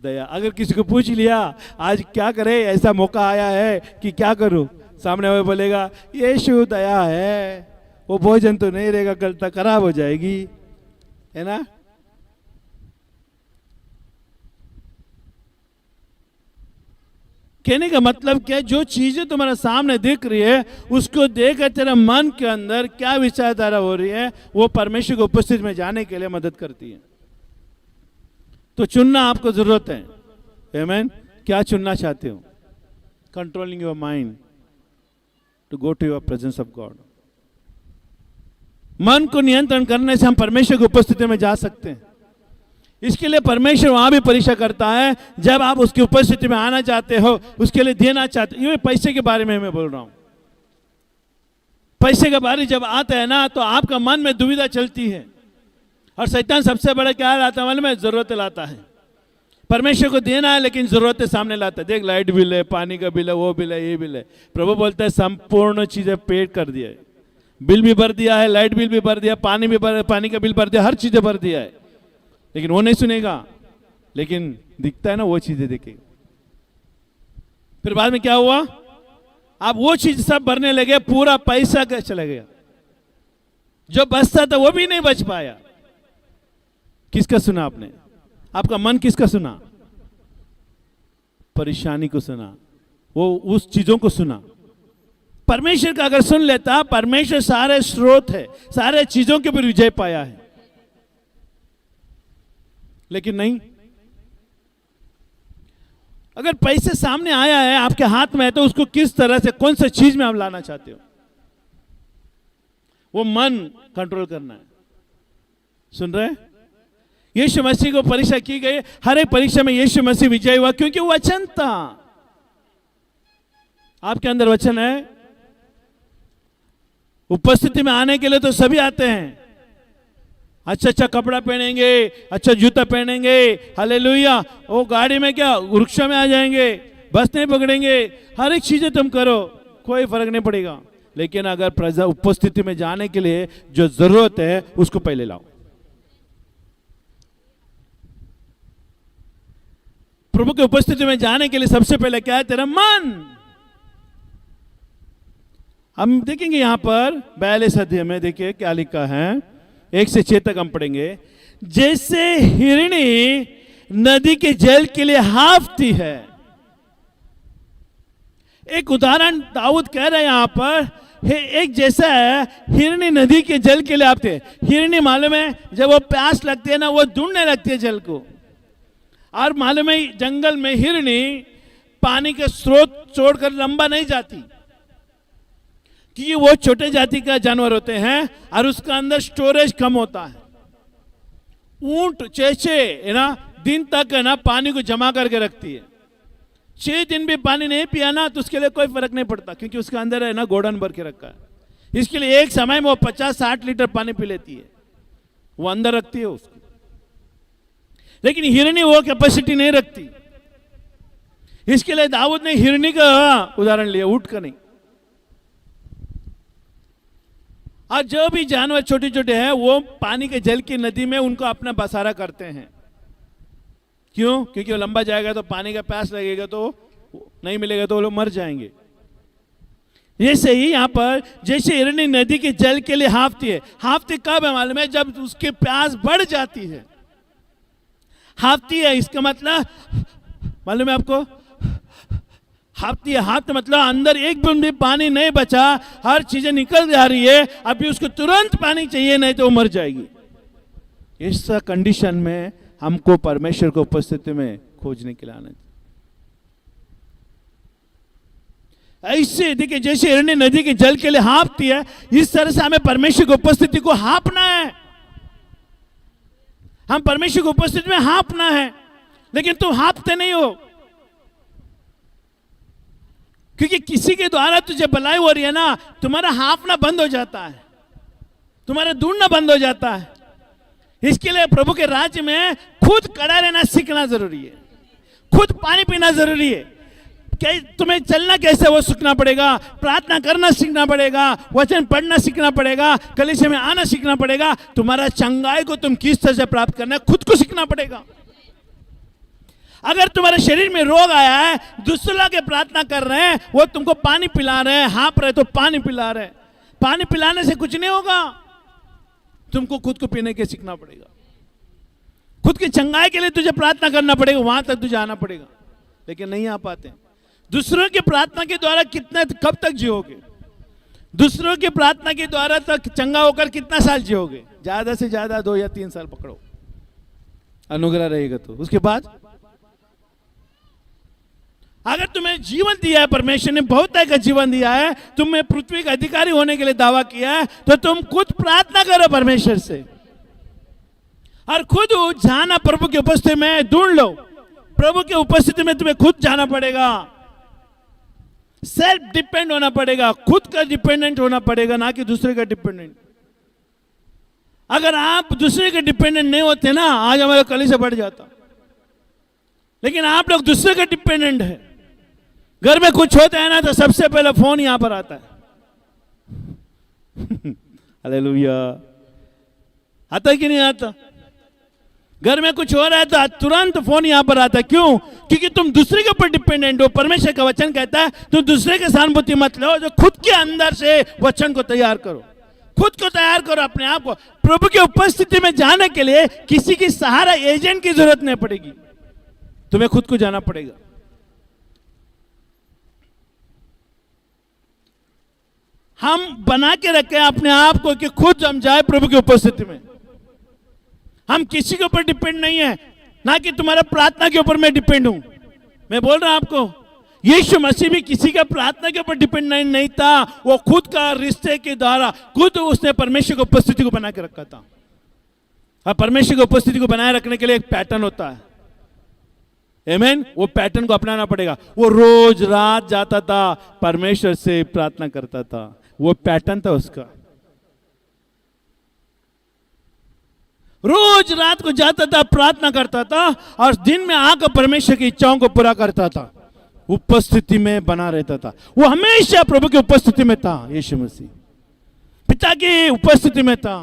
दया। अगर किसी को पूछ लिया आज क्या करे, ऐसा मौका आया है कि क्या करूं, सामने वाला बोलेगा यीशु दया है, वो भोजन तो नहीं रहेगा, कल तक खराब हो जाएगी, है ना? कहने का मतलब क्या? जो चीजें तुम्हारे सामने दिख रही है उसको देखकर तेरा मन के अंदर क्या विचारधारा हो रही है, वो परमेश्वर की उपस्थिति में जाने के लिए मदद करती है। तो चुनना आपको जरूरत है। आमीन। क्या चुनना चाहते हो? Controlling your mind to go to your presence of God. मन को नियंत्रण करने से हम परमेश्वर की उपस्थिति में जा सकते हैं। इसके लिए परमेश्वर वहां भी परीक्षा करता है। जब आप उसकी उपस्थिति में आना चाहते हो, उसके लिए देना चाहते हो, ये पैसे के बारे में मैं बोल रहा हूं। पैसे के बारे जब आता है ना, तो आपका मन में दुविधा चलती है, और शैतान सबसे बड़ा क्या लाता है? मन में जरूरत लाता है। परमेश्वर को देना है लेकिन जरूरतें सामने लाता है। देख, लाइट बिल है, पानी का बिल है, वो बिल है, ये बिल है। प्रभु बोलता है संपूर्ण चीजें पेड कर दिया है। बिल भी भर दिया है, लाइट बिल भी भर दिया, पानी का बिल भर दिया, हर चीजें भर दिया है, लेकिन वो नहीं सुनेगा। लेकिन दिखता है ना, वो चीजें देखेगा। फिर बाद में क्या हुआ? आप वो चीज सब भरने लगे, पूरा पैसा चला गया। जो बचता था वो भी नहीं बच पाया। किसका सुना आपने? आपका मन किसका सुना? परेशानी को सुना, वो उस चीजों को सुना। परमेश्वर का अगर सुन लेता, परमेश्वर सारे स्रोत है, सारे चीजों के ऊपर विजय पाया है, लेकिन नहीं। अगर पैसे सामने आया है, आपके हाथ में है, तो उसको किस तरह से, कौन सी चीज में आप लाना चाहते हो? वो मन कंट्रोल करना है। सुन रहे? यीशु मसीह को परीक्षा की गई, हर एक परीक्षा में यीशु मसीह विजय हुआ, क्योंकि वो वचन था। आपके अंदर वचन है। उपस्थिति में आने के लिए तो सभी आते हैं। अच्छा अच्छा कपड़ा पहनेंगे, अच्छा जूता पहनेंगे, हालेलुया। वो गाड़ी में क्या, वृक्षों में आ जाएंगे, बस नहीं पकड़ेंगे, हर एक चीजें तुम करो, कोई फर्क नहीं पड़ेगा। लेकिन अगर उपस्थिति में जाने के लिए जो जरूरत है, उसको पहले लाओ। प्रभु की उपस्थिति में जाने के लिए सबसे पहले क्या है? तेरा मन। हम देखेंगे यहां पर 42 अध्याय में, देखिए क्या लिखा है, 1 से 6 तक हम पढ़ेंगे। जैसे हिरणी नदी के जल के लिए हाफती है। एक उदाहरण दाऊद कह रहे हैं यहां पर, एक जैसा है, हिरणी नदी के जल के लिए हाफती है। हिरणी मालूम है, जब वो प्यास लगती है ना, वो ढूंढने लगती है जल को। और मालूम है, जंगल में हिरणी पानी के स्रोत छोड़कर लंबा नहीं जाती, कि वो छोटे जाति का जानवर होते हैं और उसका अंदर स्टोरेज कम होता है। ऊंट 6 है ना दिन तक है ना पानी को जमा करके रखती है। 6 दिन भी पानी नहीं पिया ना, तो उसके लिए कोई फर्क नहीं पड़ता, क्योंकि उसके अंदर है ना गोडन भर के रखा है। इसके लिए एक समय में वो 50-60 लीटर पानी पी लेती है, वो अंदर रखती है उसको। लेकिन हिरणी वो कैपेसिटी नहीं रखती। इसके लिए दाऊद ने हिरणी का उदाहरण लिया, ऊंट का नहीं। और जो भी जानवर छोटे छोटे हैं, वो पानी के जल की नदी में उनको अपना बसारा करते हैं। क्यों? क्योंकि वो लंबा जाएगा तो पानी का प्यास लगेगा, तो नहीं मिलेगा तो वो लोग मर जाएंगे। जैसे ही यहां पर, जैसे हिरणी नदी के जल के लिए हाफती है। हाफती कब है मालूम है? जब उसकी प्यास बढ़ जाती है, हाफती है। इसका मतलब मालूम है आपको? हाफती है, हाथ मतलब अंदर एक बूंद भी पानी नहीं बचा, हर चीजें निकल जा रही है, अभी उसको तुरंत पानी चाहिए, नहीं तो वो मर जाएगी। इस कंडीशन में हमको परमेश्वर को उपस्थिति में खोजने के लिए आना चाहिए। ऐसे देखिए, जैसे हिरणी नदी के जल के लिए हाँफती है, इस तरह से हमें परमेश्वर की उपस्थिति को हाँफना है। हम परमेश्वर की उपस्थिति में हाँफना है, लेकिन तुम हाँफते नहीं हो, क्योंकि किसी के द्वारा तुझे भलाई हो रही है ना, तुम्हारा हाँफना बंद हो जाता है, तुम्हारा ढूंढना बंद हो जाता है। इसके लिए प्रभु के राज्य में खुद खड़ा रहना सीखना जरूरी है, खुद पानी पीना जरूरी है। तुम्हें चलना कैसे वो सीखना पड़ेगा, प्रार्थना करना सीखना पड़ेगा, वचन पढ़ना सीखना पड़ेगा, कलीसिया में आना सीखना पड़ेगा। तुम्हारा चंगाई को तुम किस तरह से प्राप्त करना है, खुद को सीखना पड़ेगा। अगर तुम्हारे शरीर में रोग आया है, दूसरा के प्रार्थना कर रहे हैं, वो तुमको पानी पिला रहे हैं, हाँप रहे तो पानी पिला रहे, पानी पिलाने से कुछ नहीं होगा। तुमको खुद को पीने के सीखना पड़ेगा, खुद की चंगाई के लिए तुझे प्रार्थना करना पड़ेगा, वहां तक तुझे आना पड़ेगा। लेकिन नहीं आ पाते। दूसरों की प्रार्थना के द्वारा कितना, कब तक जियोगे? दूसरों की प्रार्थना के द्वारा तक चंगा होकर कितना साल जियोगे? ज्यादा से ज्यादा 2 या 3 साल पकड़ो। अनुग्रह रहेगा तो उसके बाद अगर तुम्हें जीवन दिया है, परमेश्वर ने बहुत तरह का जीवन दिया है, तुम्हें पृथ्वी का अधिकारी होने के लिए दावा किया है, तो तुम खुद प्रार्थना करो परमेश्वर से और खुद जाना प्रभु की उपस्थिति में ढूंढ लो। प्रभु की उपस्थिति में तुम्हें खुद जाना पड़ेगा, सेल्फ डिपेंड होना पड़ेगा, खुद का डिपेंडेंट होना पड़ेगा, ना कि दूसरे का डिपेंडेंट। अगर आप दूसरे के डिपेंडेंट नहीं होते ना, आज हमारा कलीसिया बढ़ जाता। लेकिन आप लोग दूसरे के डिपेंडेंट है। घर में कुछ होता है ना तो सबसे पहले फोन यहां पर आता है। हालेलुया। आता है कि नहीं आता? घर में कुछ हो रहा है तो तुरंत फोन यहां पर आता है। क्यों? क्योंकि तुम दूसरे के ऊपर डिपेंडेंट हो। परमेश्वर का वचन कहता है तुम दूसरे के सहानुभूति मत लो, जो खुद के अंदर से वचन को तैयार करो, खुद को तैयार करो, अपने आप को प्रभु की उपस्थिति में जाने के लिए किसी की सहारा, एजेंट की जरूरत नहीं पड़ेगी, तुम्हें खुद को जाना पड़ेगा। हम बना के रखे अपने आप को कि खुद हम जाए प्रभु की उपस्थिति में। हम किसी के ऊपर डिपेंड नहीं है, ना कि तुम्हारा प्रार्थना के ऊपर मैं डिपेंड हूं। मैं बोल रहा हूं आपको, यीशु मसीह भी किसी का प्रार्थना के ऊपर डिपेंड नहीं था। वो खुद का रिश्ते के द्वारा खुद उसने परमेश्वर की उपस्थिति को बना के रखा था। और परमेश्वर की उपस्थिति को बनाए रखने के लिए एक पैटर्न होता है। आमीन। वो पैटर्न को अपनाना पड़ेगा। वो रोज रात जाता था, परमेश्वर से प्रार्थना करता था। वो पैटर्न था उसका। रोज रात को जाता था, प्रार्थना करता था और दिन में आकर परमेश्वर की इच्छाओं को पूरा करता था। उपस्थिति में बना रहता था। वो हमेशा प्रभु की उपस्थिति में था। यीशु मसीह पिता की उपस्थिति में था,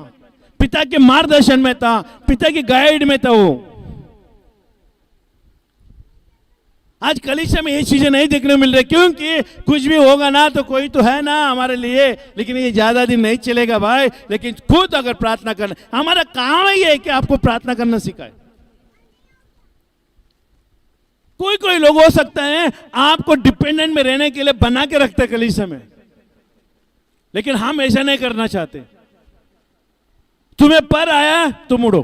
पिता के मार्गदर्शन में था, पिता की गाइड में था। वो आज कलीसिया में ये चीजें नहीं देखने को मिल रही, क्योंकि कुछ भी होगा ना तो कोई तो है ना हमारे लिए, लेकिन ये ज्यादा दिन नहीं चलेगा भाई। लेकिन खुद अगर प्रार्थना करना, हमारा काम ही है कि आपको प्रार्थना करना सिखाए। कोई कोई लोग हो सकते हैं आपको डिपेंडेंट में रहने के लिए बना के रखते कलीसिया में, लेकिन हम ऐसा नहीं करना चाहते। तुम्हें पर आया तुम उड़ो।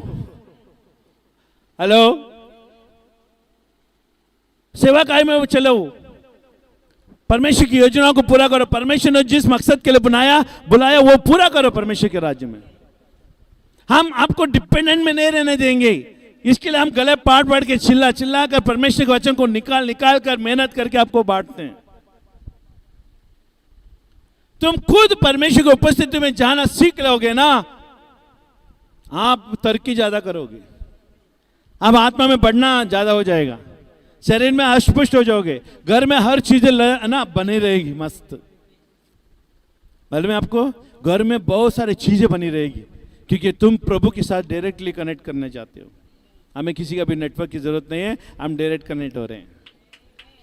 हेलो, सेवा काय में चलो, परमेश्वर की योजनाओं को पूरा करो। परमेश्वर ने जिस मकसद के लिए बुलाया वो पूरा करो परमेश्वर के राज्य में। हम आपको डिपेंडेंट में नहीं रहने देंगे। इसके लिए हम गले पाट के चिल्ला कर परमेश्वर के वचन को निकाल कर मेहनत करके आपको बांटते हैं। तुम खुद परमेश्वर की उपस्थिति में जाना सीख लोगे ना, आप तरक्की ज्यादा करोगे। अब आत्मा में बढ़ना ज्यादा हो जाएगा, शरीर में अस्पष्ट हो जाओगे, घर में हर चीजें ना बनी रहेगी मस्त। मालूम है आपको, घर में बहुत सारी चीजें बनी रहेगी, क्योंकि तुम प्रभु के साथ डायरेक्टली कनेक्ट करने चाहते हो। हमें किसी का भी नेटवर्क की जरूरत नहीं है, हम डायरेक्ट कनेक्ट हो रहे हैं।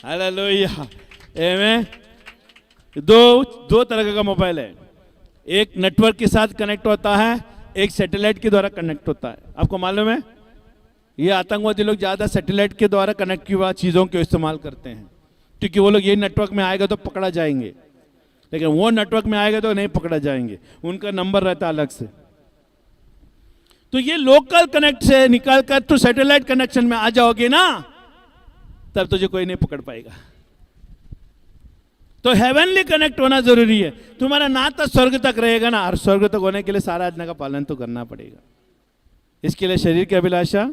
हालेलुया। आमीन। दो तरह का मोबाइल है, एक नेटवर्क के साथ कनेक्ट होता है, एक सैटेलाइट के द्वारा कनेक्ट होता है। आपको मालूम है, ये आतंकवादी लोग ज्यादा सैटेलाइट के द्वारा कनेक्ट की हुआ चीजों को इस्तेमाल करते हैं, क्योंकि वो लोग ये नेटवर्क में आएगा तो पकड़ा जाएंगे, लेकिन वो नेटवर्क में आएगा तो नहीं पकड़ा जाएंगे, उनका नंबर रहता अलग से। तो ये लोकल कनेक्ट से निकाल कर तो सैटेलाइट कनेक्शन में आ जाओगे ना, तब तुझे कोई नहीं पकड़ पाएगा। तो हेवनली कनेक्ट होना जरूरी है। तुम्हारा नाता स्वर्ग तक रहेगा ना, और स्वर्ग तक होने के लिए सारा आज्ञा का पालन तो करना पड़ेगा। इसके लिए शरीर की अभिलाषा,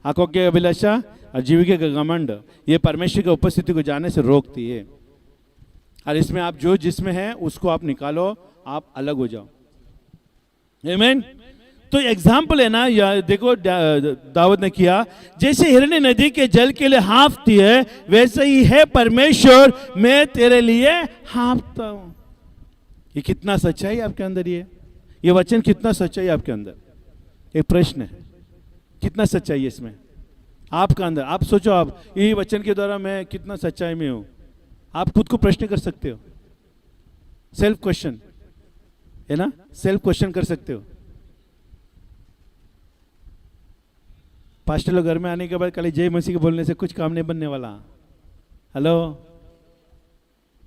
आंखों की अभिलाषा और जीविका का घमंड, ये परमेश्वर की उपस्थिति को जाने से रोकती है। और इसमें आप जो जिसमें है उसको आप निकालो, आप अलग हो जाओ। आमीन। तो एग्जाम्पल है ना, या देखो दाऊद ने किया, जैसे हिरनी नदी के जल के लिए हाँफती है, वैसे ही है परमेश्वर, मैं तेरे लिए हाँफता हूं। ये कितना सच्चाई आपके अंदर, ये वचन कितना सच्चाई आपके अंदर। एक प्रश्न है, कितना सच्चाई है इसमें आपका अंदर। आप सोचो, आप यही वचन के द्वारा मैं कितना सच्चाई में हूं। आप खुद को प्रश्न कर सकते हो, सेल्फ क्वेश्चन है ना, सेल्फ क्वेश्चन कर सकते हो। पास्टर लोग घर में आने के बाद कल जय मसीह के बोलने से कुछ काम नहीं बनने वाला। हेलो,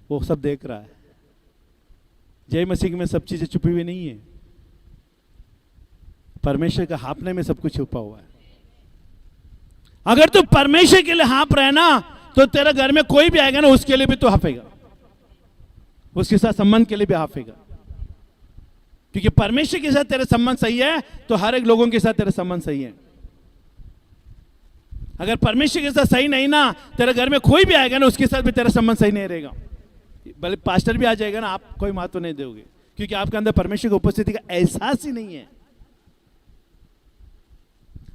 वो सब देख रहा है। जय मसीह में सब चीजें छुपी हुई नहीं है, परमेश्वर का हाँफने में सब कुछ छुपा हुआ है। अगर तू परमेश्वर के लिए हाँफ रहे ना, तो तेरे घर में कोई भी आएगा ना, उसके लिए भी तू हाँफेगा, उसके साथ संबंध के लिए भी हाँफेगा। क्योंकि परमेश्वर के साथ तेरे संबंध सही है तो हर एक लोगों के साथ तेरे संबंध सही है। अगर परमेश्वर के साथ सही नहीं ना, तेरे घर में कोई भी आएगा ना, उसके साथ भी तेरा संबंध सही नहीं रहेगा। भले पास्टर भी आ जाएगा ना, आप कोई महत्व नहीं दोगे, क्योंकि आपके अंदर परमेश्वर की उपस्थिति का एहसास ही नहीं है।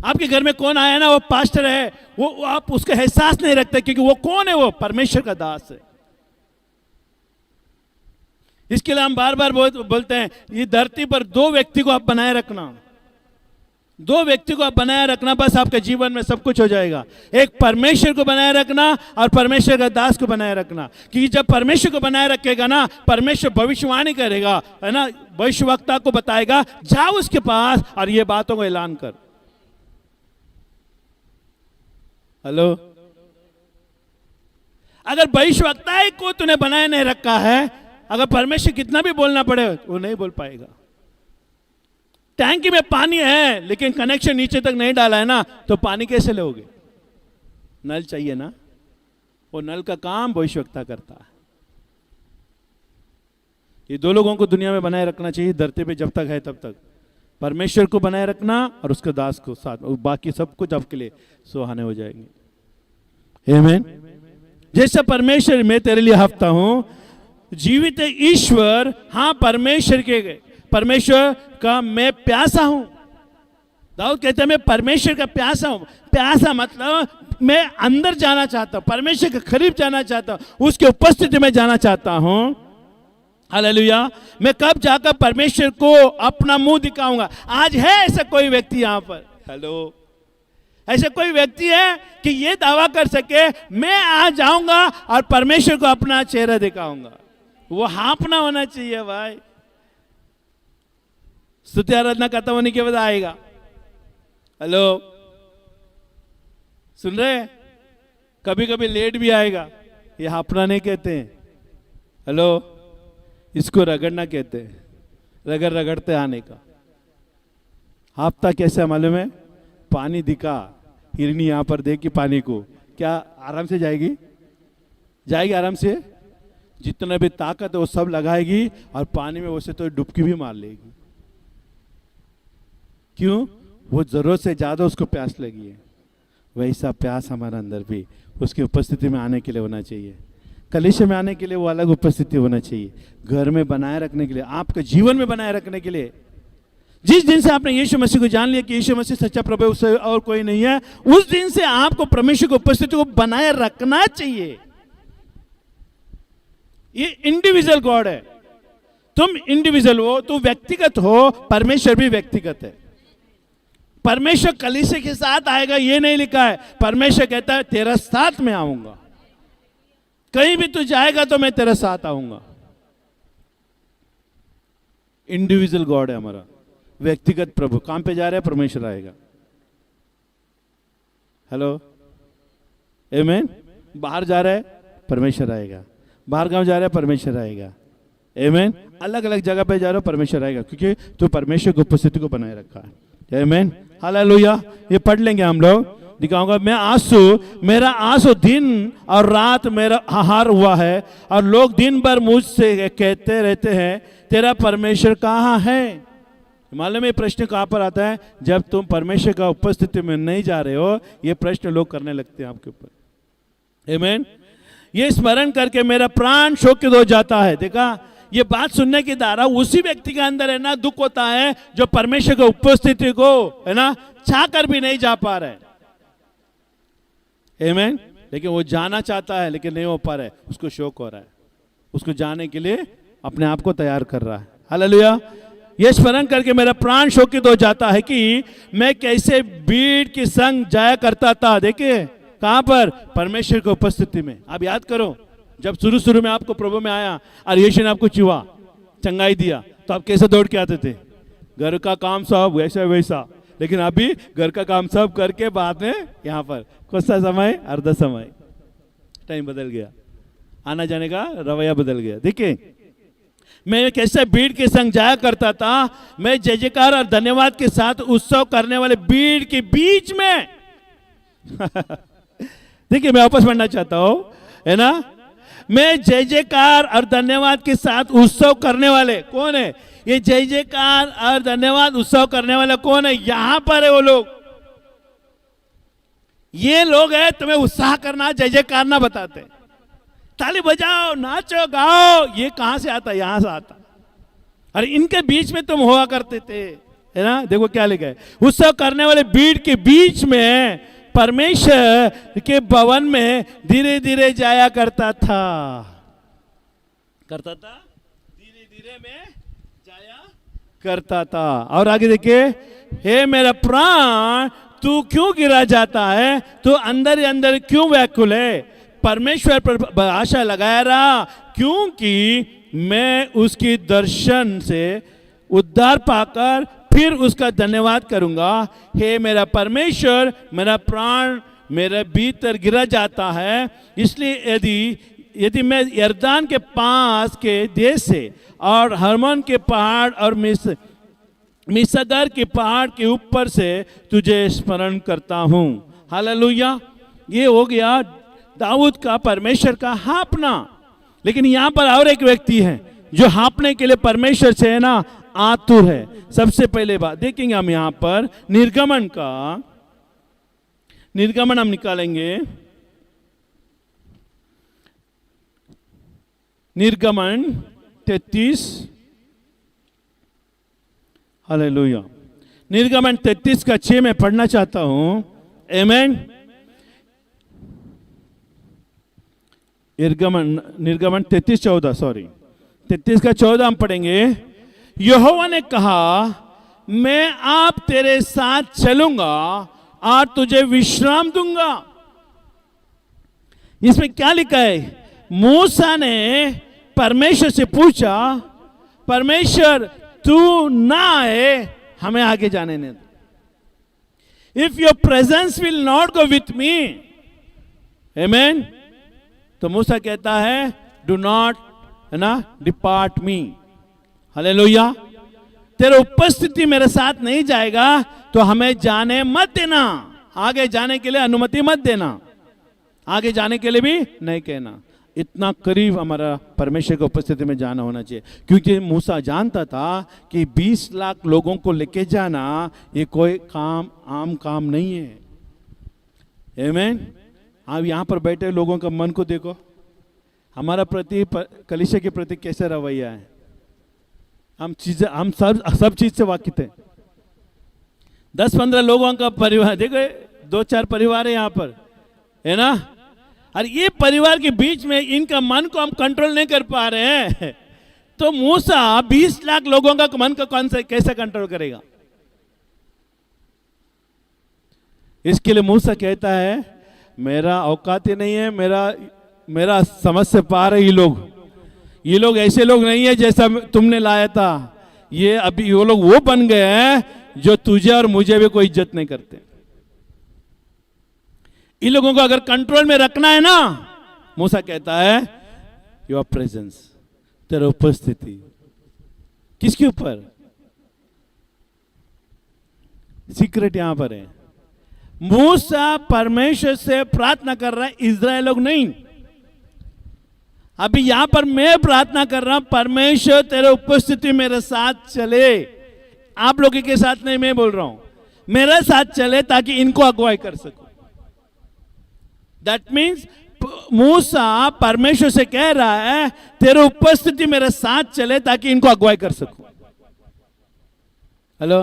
आपके घर में कौन आया ना, वो पास्टर है, वो आप उसका एहसास नहीं रखते, क्योंकि वो कौन है? वो परमेश्वर का दास है। इसके लिए हम बार बार बोलते हैं, ये धरती पर दो व्यक्ति को आप बनाए रखना, दो व्यक्ति को आप बनाए रखना, बस आपके जीवन में सब कुछ हो जाएगा। एक परमेश्वर को बनाए रखना और परमेश्वर का दास को बनाए रखना। क्योंकि जब परमेश्वर को बनाए रखेगा ना, परमेश्वर भविष्यवाणी करेगा, है ना, भविष्यवक्ता को बताएगा, जाओ उसके पास और ये बातों को ऐलान कर। हेलो, अगर भविष्यवक्ता को तूने बनाए नहीं रखा है, अगर परमेश्वर कितना भी बोलना पड़े वो नहीं बोल पाएगा। टैंकी में पानी है लेकिन कनेक्शन नीचे तक नहीं डाला है ना, तो पानी कैसे लोगे? नल चाहिए ना, वो नल का काम भविष्यवक्ता करता है। ये दो लोगों को दुनिया में बनाए रखना चाहिए, धरती पे जब तक है तब तक। परमेश्वर को बनाए रखना और उसके दास को साथ, बाकी सब कुछ आपके लिए सुहाने हो जाएंगे। आमीन। जैसा परमेश्वर मैं तेरे लिए हफ्ता हूं, जीवित ईश्वर, हाँ परमेश्वर का मैं प्यासा हूं। दाऊद कहते हैं मैं परमेश्वर का प्यासा हूं। प्यासा मतलब मैं अंदर जाना चाहता हूं, परमेश्वर के करीब जाना चाहता हूं, उसकी उपस्थिति में जाना चाहता हूं। हालेलुया। मैं कब जाकर परमेश्वर को अपना मुंह दिखाऊंगा? आज है ऐसा कोई व्यक्ति यहां पर? हेलो, ऐसा कोई व्यक्ति है कि ये दावा कर सके मैं आज जाऊंगा और परमेश्वर को अपना चेहरा दिखाऊंगा? वो हाँफना होना चाहिए भाई। स्तुति आराधना खत्म होने के बाद आएगा। हेलो, सुन रहे? कभी कभी लेट भी आएगा, ये हाँफना नहीं कहते हैं। हेलो, इसको रगड़ना कहते हैं, रगड़ते आने का। हाँफता कैसे मालूम है? पानी दिखा, हिरनी यहां पर देखी पानी को, क्या आराम से जाएगी? आराम से। जितना भी ताकत है वो सब लगाएगी और पानी में वैसे तो डुबकी भी मार लेगी। क्यों? वो जरूरत से ज्यादा उसको प्यास लगी है। वैसा प्यास हमारे अंदर भी उसकी उपस्थिति में आने के लिए होना चाहिए। कलीसिया में आने के लिए वो अलग उपस्थिति होना चाहिए। घर में बनाए रखने के लिए, आपके जीवन में बनाए रखने के लिए। जिस दिन से आपने यीशु मसीह को जान लिया कि यीशु मसीह सच्चा प्रभु, उससे और कोई नहीं है, उस दिन से आपको परमेश्वर की उपस्थिति को बनाए रखना चाहिए। ये इंडिविजुअल गॉड है। तुम इंडिविजुअल हो, तुम व्यक्तिगत हो, परमेश्वर भी व्यक्तिगत है। परमेश्वर कलीसिया के साथ आएगा ये नहीं लिखा है। परमेश्वर कहता है तेरा साथ में आऊंगा, कहीं भी तू जाएगा तो मैं तेरे साथ आऊंगा। इंडिविजुअल गॉड है हमारा, व्यक्तिगत प्रभु। काम पे जा रहे हैं, परमेश्वर आएगा। हेलो, आमीन। बाहर जा रहे हैं, परमेश्वर आएगा। बाहर गांव जा रहे हैं, परमेश्वर आएगा। आमीन। अलग अलग जगह पे जा रहे हो, परमेश्वर आएगा, क्योंकि तू परमेश्वर की उपस्थिति को बनाए रखा है। आमीन। हालेलुया। ये पढ़ लेंगे हम लोग। दिखाऊंगा, मेरा आंसू दिन और रात मेरा हाहार हुआ है, और लोग दिन भर मुझसे कहते रहते हैं तेरा परमेश्वर कहाँ है? मालूम है प्रश्न कहाँ पर आता है? जब तुम परमेश्वर का उपस्थिति में नहीं जा रहे हो, ये प्रश्न लोग करने लगते हैं आपके ऊपर। आमीन। ये स्मरण करके मेरा प्राण शोकित हो जाता है। देखा, ये बात सुनने की धारा उसी व्यक्ति के अंदर है ना, दुख होता है जो परमेश्वर की उपस्थिति को, है ना, चाह कर भी नहीं जा पा रहे। आमीन। लेकिन वो जाना चाहता है लेकिन नहीं हो पा रहा है, उसको शौक हो रहा है, उसको जाने के लिए अपने आप को तैयार कर रहा है। हालेलुया। ये स्मरण करके मेरा प्राण शोकित हो जाता है कि मैं कैसे भीड़ के संग जाया करता था। देखिए कहां पर? परमेश्वर की उपस्थिति में। आप याद करो, जब शुरू में आपको प्रभु में आया और यीशु ने आपको छुआ, चंगाई दिया, तो आप कैसे दौड़ के आते थे? घर का काम सब वैसा। लेकिन अभी घर का काम सब करके बाद में यहाँ पर कौन सा समय? अर्धा समय। टाइम बदल गया, आना जाने का रवैया बदल गया। देखिए, मैं कैसे भीड़ के संग जाया करता था, मैं जय जयकार और धन्यवाद के साथ उत्सव करने वाले भीड़ के बीच में देखिए मैं वापस पढ़ना चाहता हूं, है ना। मैं जय जयकार और धन्यवाद के साथ उत्सव करने वाले कौन है? ये जय जयकार और धन्यवाद उत्सव करने वाले कौन है? यहां पर है वो लोग, ये लोग है तुम्हें उत्साह करना, जय जयकार ना बताते, ताली बजाओ, नाचो, गाओ, ये कहां से आता? यहां से आता। अरे इनके बीच में तुम हुआ करते थे, है ना। देखो क्या लिखा है, उत्सव करने वाले भीड़ के बीच में परमेश्वर के भवन में धीरे धीरे जाया करता था, धीरे धीरे में जाया करता था। और आगे देखिए, हे मेरा प्राण तू क्यों गिरा जाता है, तू अंदर ही अंदर क्यों व्याकुल है? परमेश्वर पर आशा लगाया रहा, क्योंकि मैं उसकी दर्शन से उद्धार पाकर फिर उसका धन्यवाद करूंगा। हे मेरा परमेश्वर, मेरा प्राण मेरे भीतर गिरा जाता है, इसलिए यदि मैं यरदान के पास के देश से और हरमोन के पहाड़ और मिसगार के पहाड़ के ऊपर से तुझे स्मरण करता हूं। हालेलुया। ये हो गया दाऊद का परमेश्वर का हाँपना। लेकिन यहां पर और एक व्यक्ति है जो हाँपने के लिए परमेश्वर से है ना आतुर है। सबसे पहले बात देखेंगे हम यहां पर निर्गमन हम निकालेंगे। निर्गमन 33, हालेलुया। निर्गमन 33 का 6 में पढ़ना चाहता हूं। आमेन। निर्गमन 33:14, सॉरी 33 का 14 हम पढ़ेंगे। यहोवा ने कहा, मैं आप तेरे साथ चलूंगा और तुझे विश्राम दूंगा। इसमें क्या लिखा है? मूसा ने परमेश्वर से पूछा, परमेश्वर तू ना आए हमें आगे जाने नहीं दो। If your presence will not go with me, amen, तो मूसा कहता है डू नॉट, है ना, डिपार्ट मी। हालेलुया। तेरे उपस्थिति मेरे साथ नहीं जाएगा तो हमें जाने मत देना, आगे जाने के लिए अनुमति मत देना, आगे जाने के लिए भी नहीं कहना। इतना करीब हमारा परमेश्वर की उपस्थिति में जाना होना चाहिए, क्योंकि मूसा जानता था कि 20 लाख लोगों को लेके जाना ये कोई आम काम नहीं है। आमीन। आप यहाँ पर बैठे लोगों का मन को देखो, हमारा प्रति कलीसिया के प्रति कैसा रवैया है। हम सब चीज से वाकिफ हैं। 10-15 लोगों का परिवार देखो, 2-4 परिवार है यहाँ पर, है ना। और ये परिवार के बीच में इनका मन को हम कंट्रोल नहीं कर पा रहे हैं, तो मूसा 20 लाख लोगों का मन को कैसे कंट्रोल करेगा? इसके लिए मूसा कहता है मेरा औकात ही नहीं है, मेरा समझ से पार है। ये लोग ऐसे लोग नहीं है जैसा तुमने लाया था। ये अभी वो लोग वो बन गए हैं जो तुझे और मुझे भी कोई इज्जत नहीं करते। इन लोगों को अगर कंट्रोल में रखना है ना, मूसा कहता है योर प्रेजेंस, तेरा उपस्थिति। किसके ऊपर? सीक्रेट यहां पर है। मूसा परमेश्वर से प्रार्थना कर रहा है, इजराइल लोग नहीं। अभी यहां पर मैं प्रार्थना कर रहा हूं, परमेश्वर तेरे उपस्थिति मेरे साथ चले। आप लोगों के साथ नहीं, मैं बोल रहा हूं मेरे साथ चले ताकि इनको अगुवाई कर सकूं। दैट मीन्स मूसा परमेश्वर से कह रहा है तेरे उपस्थिति मेरे साथ चले ताकि इनको अगुवाई कर सकूं। हेलो।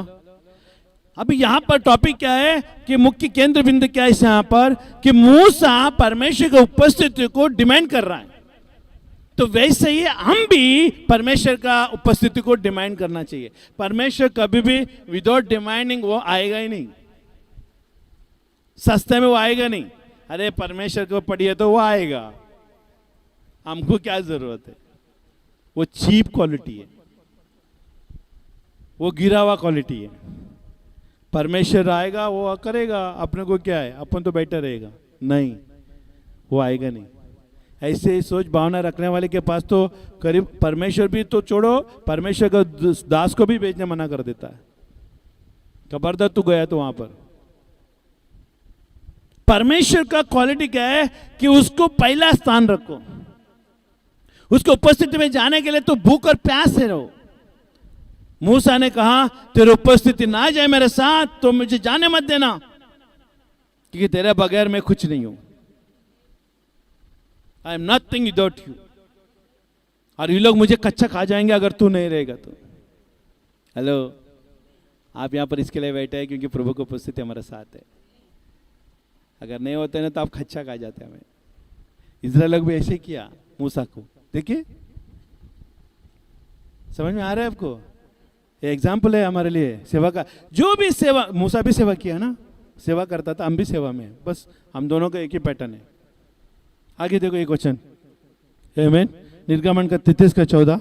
अभी यहां पर टॉपिक क्या है कि मुख्य केंद्र बिंदु क्या है यहां पर कि मूसा परमेश्वर की उपस्थिति को डिमांड कर रहा है। तो वैसे ही हम भी परमेश्वर का उपस्थिति को डिमांड करना चाहिए। परमेश्वर कभी भी विदाउट डिमांडिंग वो आएगा ही नहीं, सस्ते में वो आएगा नहीं। अरे परमेश्वर को पढ़िए तो वो आएगा, हमको क्या जरूरत है? वो चीप क्वालिटी है, वो गिरा हुआ क्वालिटी है। परमेश्वर आएगा, वो करेगा, अपने को क्या है, अपन तो बैठा रहेगा। नहीं, वो आएगा नहीं। ऐसे सोच भावना रखने वाले के पास तो करीब परमेश्वर भी तो छोड़ो, परमेश्वर का दास को भी भेजने मना कर देता है। खबरदार तू गया तो वहां पर परमेश्वर का क्वालिटी क्या है कि उसको पहला स्थान रखो। उसको उपस्थिति में जाने के लिए तो भूख और प्यास से रहो। मूसा ने कहा तेरी उपस्थिति ना जाए मेरे साथ तो मुझे जाने मत देना, क्योंकि तेरे बगैर मैं कुछ नहीं हूं। I am nothing without you. और ये लोग मुझे कच्चा खा जाएंगे अगर तू नहीं रहेगा तो। हेलो, आप यहां पर इसके लिए बैठे हैं क्योंकि प्रभु की उपस्थिति हमारे साथ है। अगर नहीं होते ना तो आप कच्चा खा जाते हमें। इजराइल लोग भी ऐसे किया मूसा को। देखिए, समझ में आ रहा है आपको? ये एग्जाम्पल है हमारे लिए सेवा का। जो भी सेवा, मूसा भी सेवा किया ना, सेवा करता था, हम भी सेवा में, बस हम दोनों का एक ही पैटर्न है। आगे देखो एक वचन, आमीन। निर्गमन का 33 का 14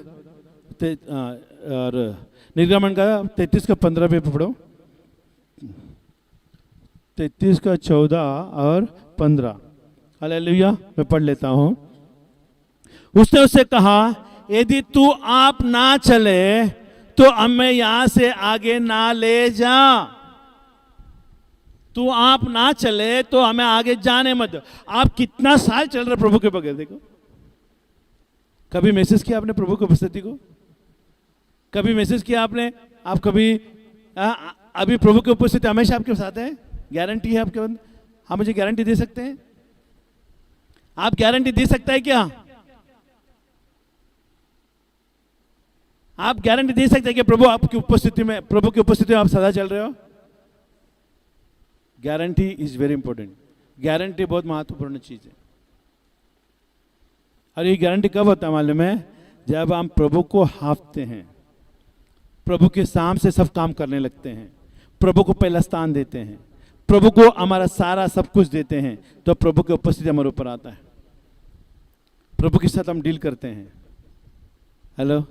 और निर्गमन का 33 का 15 पे पढ़ो। 33 का 14 और 15। हालेलुया, मैं पढ़ लेता हूं। उसने उससे कहा यदि तू आप ना चले तो हमें यहां से आगे ना ले जा। तू आप ना चले तो हमें आगे जाने मत दो। आप कितना साल चल रहे प्रभु के बगैर? देखो, कभी मैसेज किया आपने प्रभु की उपस्थिति को? कभी मैसेज किया आपने? आप कभी अभी प्रभु की उपस्थिति हमेशा आपके साथ है? गारंटी है आपके? आप मुझे गारंटी दे सकते हैं? आप गारंटी दे सकते हैं क्या? आप गारंटी दे सकते हैं कि प्रभु आपकी उपस्थिति में, प्रभु की उपस्थिति में आप सदा चल रहे हो? Guarantee is very important. Guarantee बहुत महत्वपूर्ण चीज है। और ये गारंटी कब होता है मालूम है? जब हम प्रभु को हाँफते हैं, प्रभु के सामने से सब काम करने लगते हैं, प्रभु को पहला स्थान देते हैं, प्रभु को हमारा सारा सब कुछ देते हैं, तो प्रभु की उपस्थिति हमारे ऊपर आता है। प्रभु के साथ हम डील करते हैं। हेलो,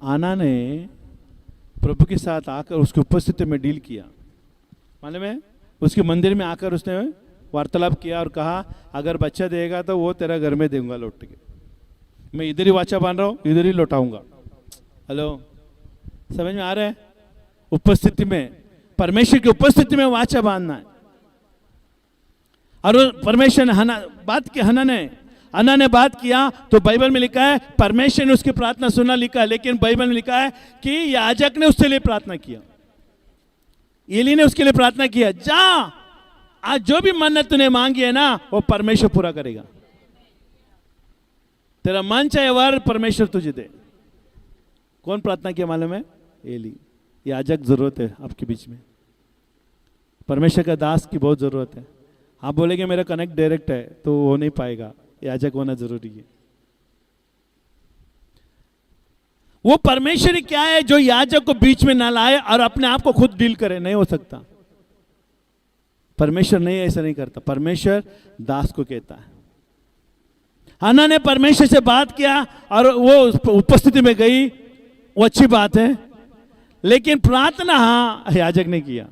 आना ने प्रभु के साथ आकर उसकी उपस्थिति में डील किया। मालूम है? उसके मंदिर में आकर उसने वार्तालाप किया और कहा अगर बच्चा देगा तो वो तेरा घर में दूंगा लौट के। मैं इधर ही वाचा बांध रहा हूँ, इधर ही लौटाऊंगा। हेलो, समझ में आ रहा है? उपस्थिति में, परमेश्वर की उपस्थिति में वाचा बांधना है। और परमेश्वर ने हन्ना ने बात किया तो बाइबल में लिखा है परमेश्वर ने उसकी प्रार्थना सुना, लिखा है। लेकिन बाइबल में लिखा है कि याजक ने उसके लिए प्रार्थना किया, एली ने उसके लिए प्रार्थना किया, जा आज जो भी मन्नत तूने मांगी है ना वो परमेश्वर पूरा करेगा। तेरा मन चाहे वर परमेश्वर तुझे दे। कौन प्रार्थना किया मालूम है? एली। याजक जरूरत है आपके बीच में। परमेश्वर का दास की बहुत जरूरत है। आप बोलेंगे मेरा कनेक्ट डायरेक्ट है तो हो नहीं पाएगा, याजक होना जरूरी है। वो परमेश्वर क्या है जो याजक को बीच में ना लाए और अपने आप को खुद डील करे? नहीं हो सकता। परमेश्वर नहीं, ऐसा नहीं करता। परमेश्वर दास को कहता है। हन्ना ने परमेश्वर से बात किया और वो उपस्थिति में गई, वो अच्छी बात है, लेकिन प्रार्थना याजक ने किया।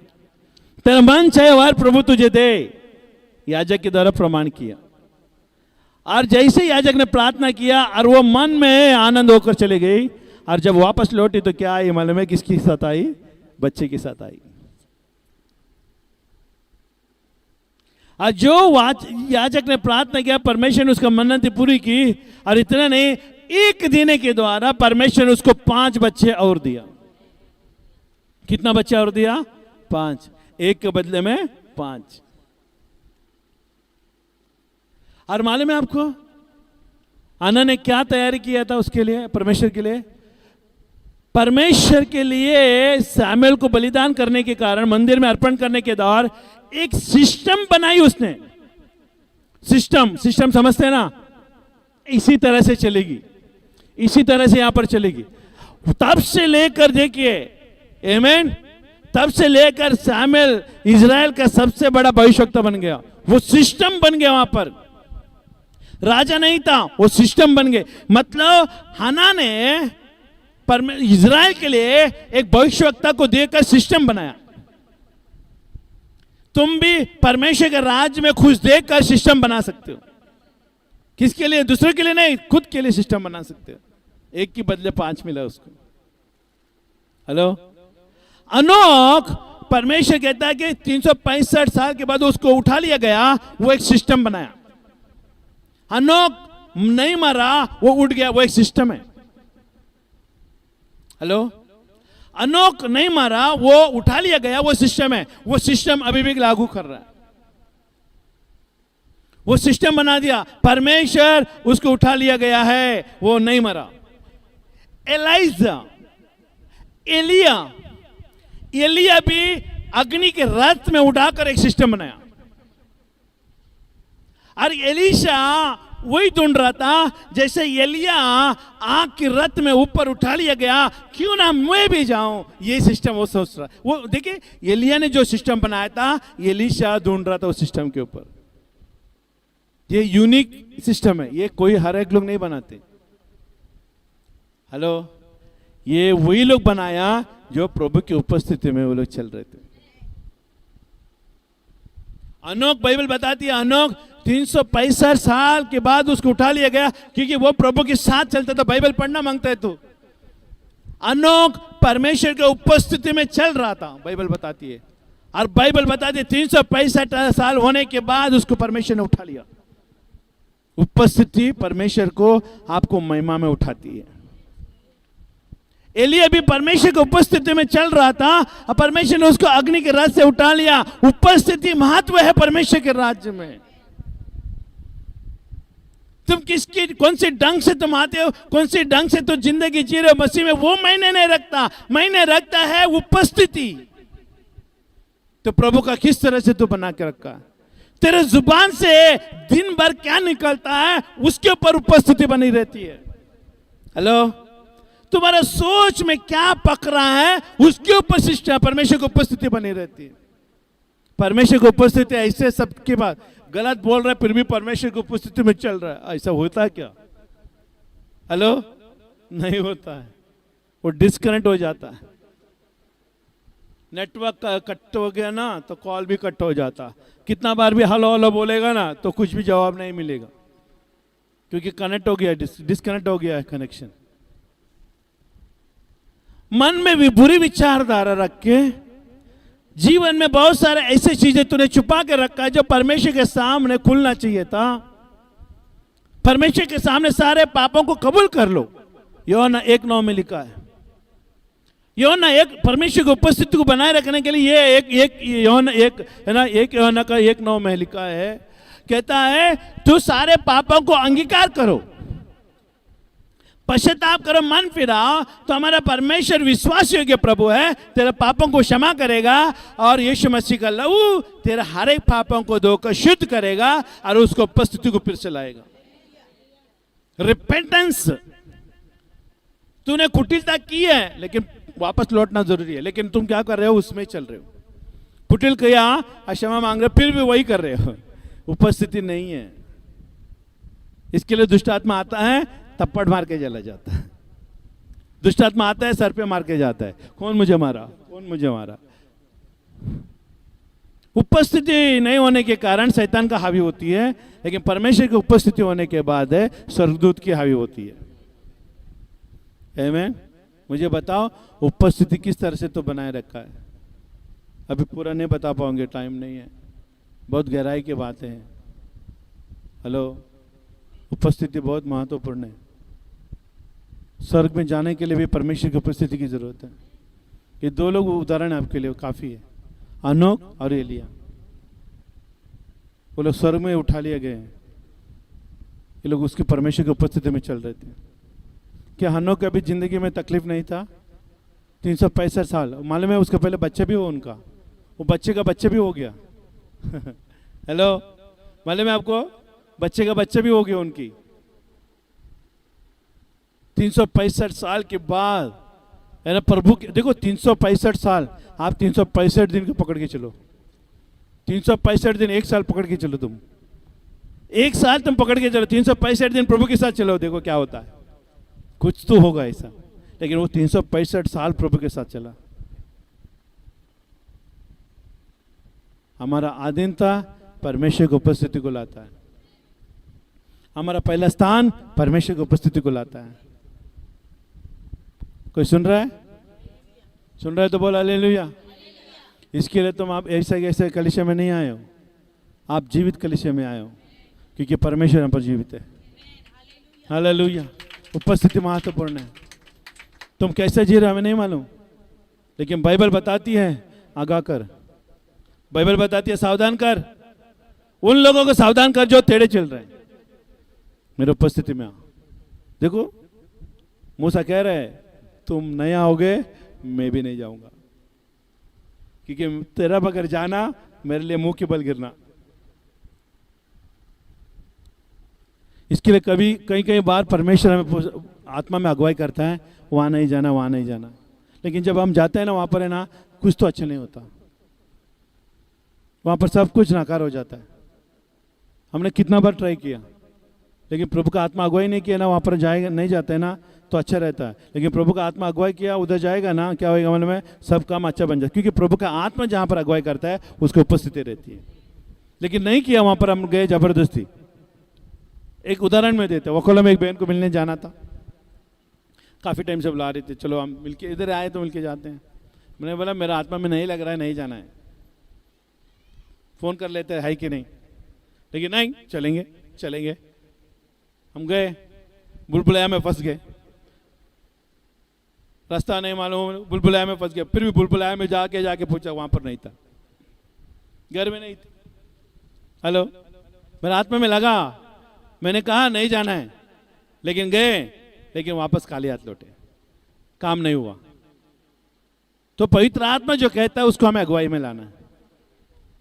तेरा मन चाहे वर प्रभु तुझे दे, याजक के द्वारा प्रमाण किया। और जैसे याजक ने प्रार्थना किया और वो मन में आनंद होकर चले गई, और जब वापस लौटी तो क्या आई मालूम है? किसके साथ आई? बच्चे के साथ आई। और जो याजक ने प्रार्थना किया, परमेश्वर ने उसका मन्नत पूरी की। और इतना नहीं, एक दिन के द्वारा परमेश्वर ने उसको 5 बच्चे और दिया। कितना बच्चा और दिया? 5। एक के बदले में 5। और मालूम है आपको अन्ना ने क्या तैयारी किया था उसके लिए? परमेश्वर के लिए। परमेश्वर के लिए सैमुएल को बलिदान करने के कारण, मंदिर में अर्पण करने के दौर एक सिस्टम बनाई उसने। सिस्टम समझते हैं ना? इसी तरह से चलेगी, इसी तरह से यहां पर चलेगी। तब से लेकर देखिए, आमीन, तब से लेकर सैमुएल इजराइल का सबसे बड़ा भविष्यवक्ता बन गया। वो सिस्टम बन गया। वहां पर राजा नहीं था, वो सिस्टम बन गए। मतलब हन्ना ने इजराइल के लिए एक भविष्यवक्ता को देकर सिस्टम बनाया। तुम भी परमेश्वर के राज्य में खुश देखकर सिस्टम बना सकते हो। किसके लिए? दूसरे के लिए नहीं, खुद के लिए सिस्टम बना सकते हो। एक के बदले 5 मिला उसको। हेलो, अनोख परमेश्वर कहता है कि 365 साल के बाद उसको उठा लिया गया, वो एक सिस्टम बनाया। हनोक नहीं मरा, वो उठ गया, वो एक सिस्टम है। हेलो, हनोक नहीं मरा, वो उठा लिया गया, वो सिस्टम है। वो सिस्टम अभी भी लागू कर रहा है। वो सिस्टम बना दिया, परमेश्वर उसको उठा लिया गया है, वो नहीं मरा। एलिया भी अग्नि के रथ में उठाकर एक सिस्टम बनाया। और एलीशा वही ढूंढ रहा था, जैसे एलिया आग के रथ में ऊपर उठा लिया गया, क्यों ना मैं भी जाऊं, ये सिस्टम वो सोच रहा। वो देखिए, एलिया ने जो सिस्टम बनाया था, एलीशा ढूंढ रहा था उस सिस्टम के ऊपर। ये यूनिक सिस्टम है, ये कोई हर एक लोग नहीं बनाते। हेलो, ये वही लोग बनाया जो प्रभु की उपस्थिति में वो लोग चल रहे थे। हनोक, बाइबल बताती है, हनोक 365 साल के बाद उसको उठा लिया गया, क्योंकि वो प्रभु के साथ चलता था। बाइबल पढ़ना मांगता है तो हनोक परमेश्वर के उपस्थिति में चल रहा था, बाइबल बताती है। और बाइबल बताती है 365 साल होने के बाद उसको परमेश्वर ने उठा लिया। उपस्थिति परमेश्वर को आपको महिमा में उठाती है। एलिया भी परमेश्वर की उपस्थिति में चल रहा था, और परमेश्वर ने उसको अग्नि के रथ से उठा लिया। उपस्थिति महत्व है परमेश्वर के राज्य में। तुम किसकी, कौन से ढंग से तुम आते हो, कौन से ढंग से तो जिंदगी जी रहे हो मसीह में, वो मायने नहीं रखता। मायने रखता है उपस्थिति। तो प्रभु का किस तरह से तू बना के रखा, तेरे जुबान से दिन भर क्या निकलता है, उसके ऊपर उपस्थिति बनी रहती है। हेलो, तुम्हारा सोच में क्या पक रहा है, उसके ऊपर सिस्टम परमेश्वर की उपस्थिति बनी रहती है। परमेश्वर की उपस्थिति ऐसे सबके बाद गलत बोल रहा है, फिर भी परमेश्वर की उपस्थिति में चल रहा है, ऐसा होता है क्या? हेलो, नहीं होता है, वो डिस्कनेक्ट हो जाता है। नेटवर्क कट हो गया ना तो कॉल भी कट हो जाता। कितना बार भी हेलो हेलो बोलेगा ना तो कुछ भी जवाब नहीं मिलेगा, क्योंकि कनेक्ट हो गया, डिस्कनेक्ट हो गया है कनेक्शन। मन में भी बुरी विचारधारा रख के जीवन में बहुत सारे ऐसे चीजें तूने छुपा के रखा है जो परमेश्वर के सामने खुलना चाहिए था। परमेश्वर के सामने सारे पापों को कबूल कर लो। यूहन्ना 1:9 में लिखा है। यूहन्ना 1 परमेश्वर की उपस्थिति को बनाए रखने के लिए ये यूहन्ना 1 है ना, 1 यूहन्ना का 1:9 में लिखा है, कहता है तू सारे पापों को अंगीकार करो, पश्चाताप करो, मन फिराओ, तो हमारा परमेश्वर विश्वास योग्य प्रभु है, तेरे पापों को क्षमा करेगा और यीशु मसीह का लहू तेरे हर एक पापों को धोकर शुद्ध करेगा और उसको उपस्थिति को फिर से लाएगा। रिपेंटेंस, तूने कुटिलता की है लेकिन वापस लौटना जरूरी है, लेकिन तुम क्या कर रहे हो, उसमें चल रहे हो। कुटिल किया, क्षमा मांग रहे, फिर भी वही कर रहे हो, उपस्थिति नहीं है। इसके लिए दुष्ट आत्मा आता है, थप्पड़ मार के चला जाता है। दुष्ट आत्मा आता है, सर पे मार के जाता है, कौन मुझे मारा, कौन मुझे मारा। उपस्थिति नहीं होने के कारण शैतान का हावी होती है, लेकिन परमेश्वर की उपस्थिति होने के बाद है स्वर्गदूत की हावी होती है। आमीन। मुझे बताओ उपस्थिति किस तरह से तो बनाए रखा है। अभी पूरा नहीं बता पाऊंगे, टाइम नहीं है, बहुत गहराई की बातें हैं। हेलो, उपस्थिति बहुत महत्वपूर्ण है। स्वर्ग में जाने के लिए भी परमेश्वर की उपस्थिति की जरूरत है। ये दो लोग उदाहरण आपके लिए काफी है, हनोक और एलिया। वो लोग स्वर्ग में उठा लिए गए हैं, ये लोग उसकी परमेश्वर की उपस्थिति में चल रहे थे। क्या हनोक के अभी जिंदगी में तकलीफ नहीं था? 365 साल, मालूम है उसके पहले बच्चे भी हो उनका, वो बच्चे का बच्चे भी हो गया। हेलो, मालूम है आपको, बच्चे का बच्चे भी हो गया उनकी। 365 साल के बाद है ना प्रभु के, देखो 365 साल, आप 365 दिन को पकड़ के चलो, 365 दिन, एक साल पकड़ के चलो, तुम एक साल तुम पकड़ के चलो, 365 दिन प्रभु के साथ चलो, देखो क्या होता है, कुछ तो होगा ऐसा। लेकिन वो 365 साल प्रभु के साथ चला। हमारा आधीनता परमेश्वर की उपस्थिति को लाता है, हमारा पहला स्थान परमेश्वर की उपस्थिति को लाता है। कोई सुन रहा है? सुन रहा है तो बोल हालेलुया। इसके लिए तुम आप ऐसे ऐसे कलीसिया में नहीं आए हो, आप जीवित कलीसिया में आए हो, क्योंकि परमेश्वर यहाँ पर जीवित है। हालेलुया। उपस्थिति महत्वपूर्ण है। तुम कैसे जी रहे हो हमें नहीं मालूम, लेकिन बाइबल बताती है आगाह कर, बाइबल बताती है सावधान कर, उन लोगों को सावधान कर जो टेढ़े चल रहे हैं। मेरे उपस्थिति में आओ। देखो मूसा कह रहे हैं तुम नहीं आओगे मैं भी नहीं जाऊंगा, क्योंकि तेरा बगैर जाना मेरे लिए मुंह के बल गिरना। इसके लिए कभी कई कई बार परमेश्वर हमें आत्मा में अगुवाई करता है, वहाँ नहीं जाना वहाँ नहीं जाना, लेकिन जब हम जाते हैं ना वहाँ पर है ना कुछ तो अच्छा नहीं होता, वहाँ पर सब कुछ नाकार हो जाता है। हमने कितना बार ट्राई किया, लेकिन प्रभु का आत्मा अगुवाई नहीं किया ना, वहाँ पर जाएगा नहीं जाते हैं ना तो अच्छा रहता है। लेकिन प्रभु का आत्मा अगुवाई किया, उधर जाएगा ना, क्या होगा मन में सब काम अच्छा बन जाए, क्योंकि प्रभु का आत्मा जहाँ पर अगुवाई करता है उसकी उपस्थिति रहती है। लेकिन नहीं किया, वहाँ पर हम गए जबरदस्ती। एक उदाहरण में देते, वकोला में एक बहन को मिलने जाना था, काफ़ी टाइम से बुला रहे थे, चलो हम मिलके इधर आए तो मिलके जाते हैं। मैंने बोला मेरा आत्मा में नहीं लग रहा है, नहीं जाना है, फ़ोन कर लेते है कि नहीं, लेकिन नहीं चलेंगे चलेंगे। हम गए, बुलबुलाया में फंस गए, रास्ता नहीं मालूम, बुलबुलाया में फंस गया। फिर भी बुलबुलाया में जाके पूछा, वहाँ पर नहीं था, घर में नहीं था। हेलो, मेरा आत्मा में लगा, मैंने कहा नहीं जाना है, लेकिन गए, लेकिन वापस खाली हाथ लौटे, काम नहीं हुआ। तो पवित्र आत्मा जो कहता है उसको हमें अगुवाई में लाना है,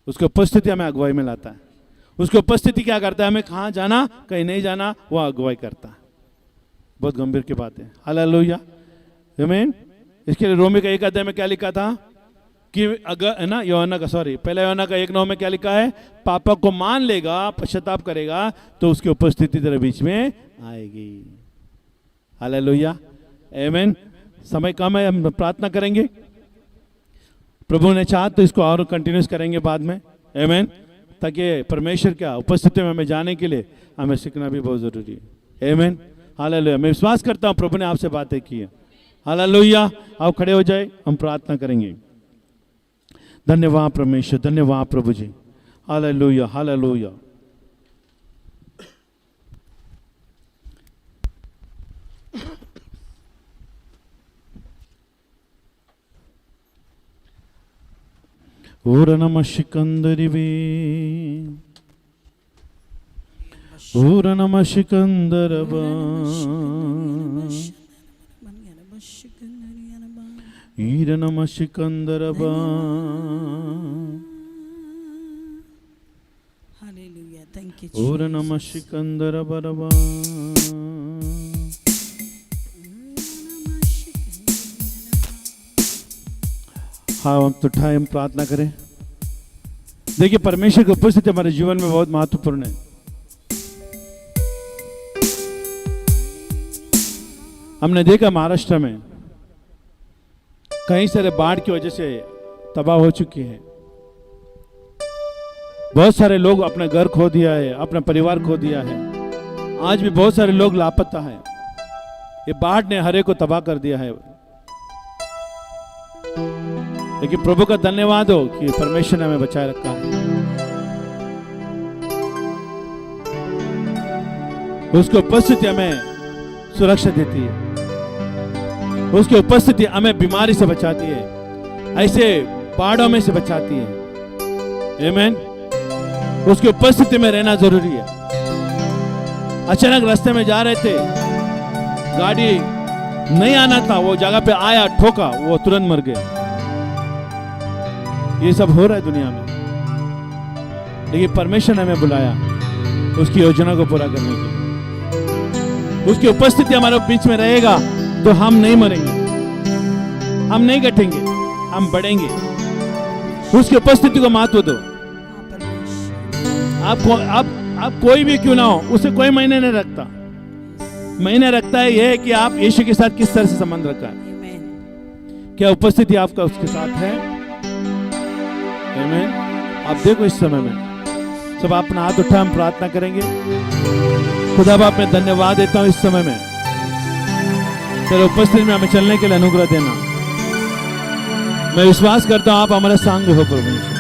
उसकी उपस्थिति हमें अगुवाई में लाता है। उसकी उपस्थिति क्या करता है, हमें कहाँ जाना कहीं नहीं जाना वह अगुवाई करता है। बहुत गंभीर की बात है। हालेलुया, आमीन। इसके लिए रोमी का 1 अध्याय में क्या लिखा था कि अगर है ना, यूहन्ना का पहला यूहन्ना का 1:9 में क्या लिखा है, पापा को मान लेगा, पश्चाताप करेगा तो उसकी उपस्थिति तेरे बीच में आएगी। हालेलुया, आमीन। समय कम है, हम प्रार्थना करेंगे, प्रभु ने चाहा तो इसको और कंटिन्यूस करेंगे बाद में, आमीन, ताकि परमेश्वर क्या उपस्थिति में हमें जाने के लिए हमें सीखना भी बहुत जरूरी है। आमीन, हालेलुया। मैं विश्वास करता हूँ प्रभु ने आपसे बातें की है। हालेलुया। आप खड़े हो जाए, हम प्रार्थना करेंगे। धन्यवाद परमेश्वर, धन्यवाद प्रभु जी। Hallelujah, hallelujah. ओर नमः शिकंदरिवे, ओर नमः शिकंदरबा, ईर नमः शिकंदरबा। Hallelujah, thank you. ओर नमः शिकंदरबरबा। हाँ, हम तो टाइम प्रार्थना करें। देखिए, परमेश्वर की उपस्थिति हमारे जीवन में बहुत महत्वपूर्ण है। हमने देखा महाराष्ट्र में कई सारे बाढ़ की वजह से तबाह हो चुकी है। बहुत सारे लोग अपने घर खो दिया है, अपना परिवार खो दिया है। आज भी बहुत सारे लोग लापता है। ये बाढ़ ने हर एक को तबाह कर दिया है। लेकिन प्रभु का धन्यवाद हो कि परमेश्वर ने हमें बचाए रखा है। उसकी उपस्थिति हमें सुरक्षा देती है, उसकी उपस्थिति हमें बीमारी से बचाती है, ऐसे बाढ़ों में से बचाती है। आमीन। उसकी उपस्थिति में रहना जरूरी है। अचानक रास्ते में जा रहे थे, गाड़ी नहीं आना था, वो जगह पे आया, ठोका, वो तुरंत मर गए। ये सब हो रहा है दुनिया में, लेकिन परमेश्वर ने हमें बुलाया उसकी योजना को पूरा करने के लिए। उसकी उपस्थिति हमारे बीच में रहेगा तो हम नहीं मरेंगे, हम नहीं घटेंगे, हम बढ़ेंगे। उसकी उपस्थिति को महत्व दो। आप कोई भी क्यों ना हो, उसे कोई मायने नहीं रखता। मायने रखता है यह कि आप यीशु के साथ किस तरह से संबंध रखा है, क्या उपस्थिति आपका उसके साथ है। आमीन। आप देखो इस समय में सब अपना हाथ उठा, हम प्रार्थना करेंगे। खुदा बाप मैं धन्यवाद देता हूँ इस समय में, तेरे उपस्थिति में हमें चलने के लिए अनुग्रह देना। मैं विश्वास करता हूं आप हमारे संग हो परमेश्वर,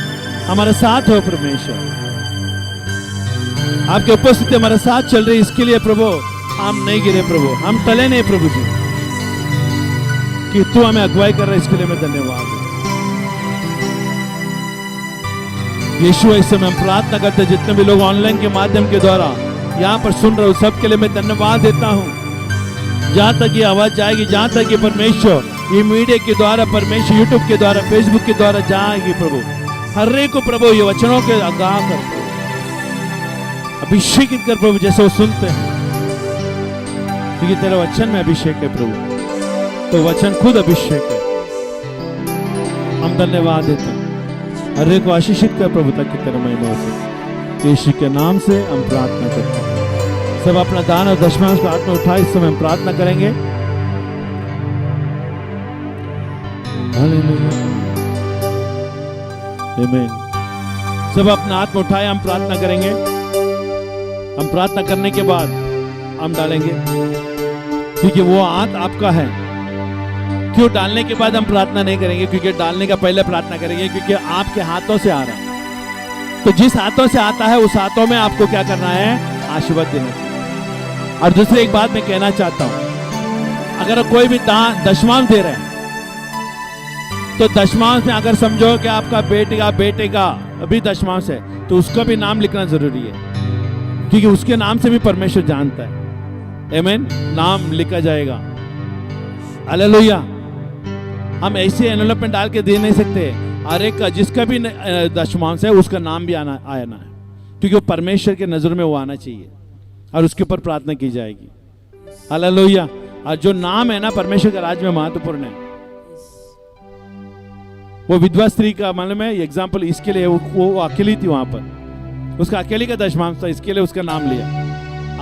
हमारे साथ हो परमेश्वर। आपके उपस्थिति हमारे साथ चल रही, इसके लिए प्रभु हम नहीं गिरे प्रभु, हम टले नहीं प्रभु जी, कि तू हमें अगुवाई कर रहा है, इसके लिए मैं धन्यवाद। यीशु इस समय हम प्रार्थना करते हैं, जितने भी लोग ऑनलाइन के माध्यम के द्वारा यहाँ पर सुन रहे हो सबके लिए मैं धन्यवाद देता हूँ। जहाँ तक ये आवाज जाएगी, जहाँ तक ये परमेश्वर ये मीडिया के द्वारा, परमेश्वर यूट्यूब के द्वारा, फेसबुक के द्वारा जाएगी प्रभु, हर एक को प्रभु ये वचनों के आगाह कर, अभिषेकित कर प्रभु, जैसे वो सुनते हैं, क्योंकि तेरा वचन में अभिषेक है प्रभु, तो वचन खुद अभिषेक है। हम धन्यवाद देते हैं, हर एक को आशीषित कर प्रभु, ताकि तेरा महिमा हो सके। यीशु के नाम से हम प्रार्थना करते हैं। सब अपना दान और दशमांश को हाथ में उठाए, इस समय हम प्रार्थना करेंगे। हालेलुया, आमीन। सब अपना हाथ में उठाए, हम प्रार्थना करेंगे। हम प्रार्थना करने के बाद हम डालेंगे, क्योंकि वो हाथ आपका है। क्यों डालने के बाद हम प्रार्थना नहीं करेंगे? क्योंकि डालने का पहले प्रार्थना करेंगे, क्योंकि आपके हाथों से आ रहा है। तो जिस हाथों से आता है उस हाथों में आपको क्या करना है? आशीर्वाद देना चाहिए। और दूसरी एक बात मैं कहना चाहता हूं, अगर कोई भी दशमांश दे रहे हैं, तो दशमांश में अगर समझो कि आपका बेटे का अभी दशमांश है, तो उसका भी नाम लिखना जरूरी है, क्योंकि उसके नाम से भी परमेश्वर जानता है। आमीन। नाम लिखा जाएगा। हालेलुया। हम ऐसे एनवेलप में डाल के दे नहीं सकते। हर एक का जिसका भी दशमांश है उसका नाम भी आना है, क्योंकि वो परमेश्वर के नजर में वो आना चाहिए और उसके ऊपर प्रार्थना की जाएगी। हालेलुया। और जो नाम है ना परमेश्वर के राज्य में महत्वपूर्ण है। वो विधवा स्त्री का मालूम है एग्जाम्पल, इसके लिए वो अकेली थी वहां पर, उसका अकेली का दशमांश था, इसके लिए उसका नाम लिया।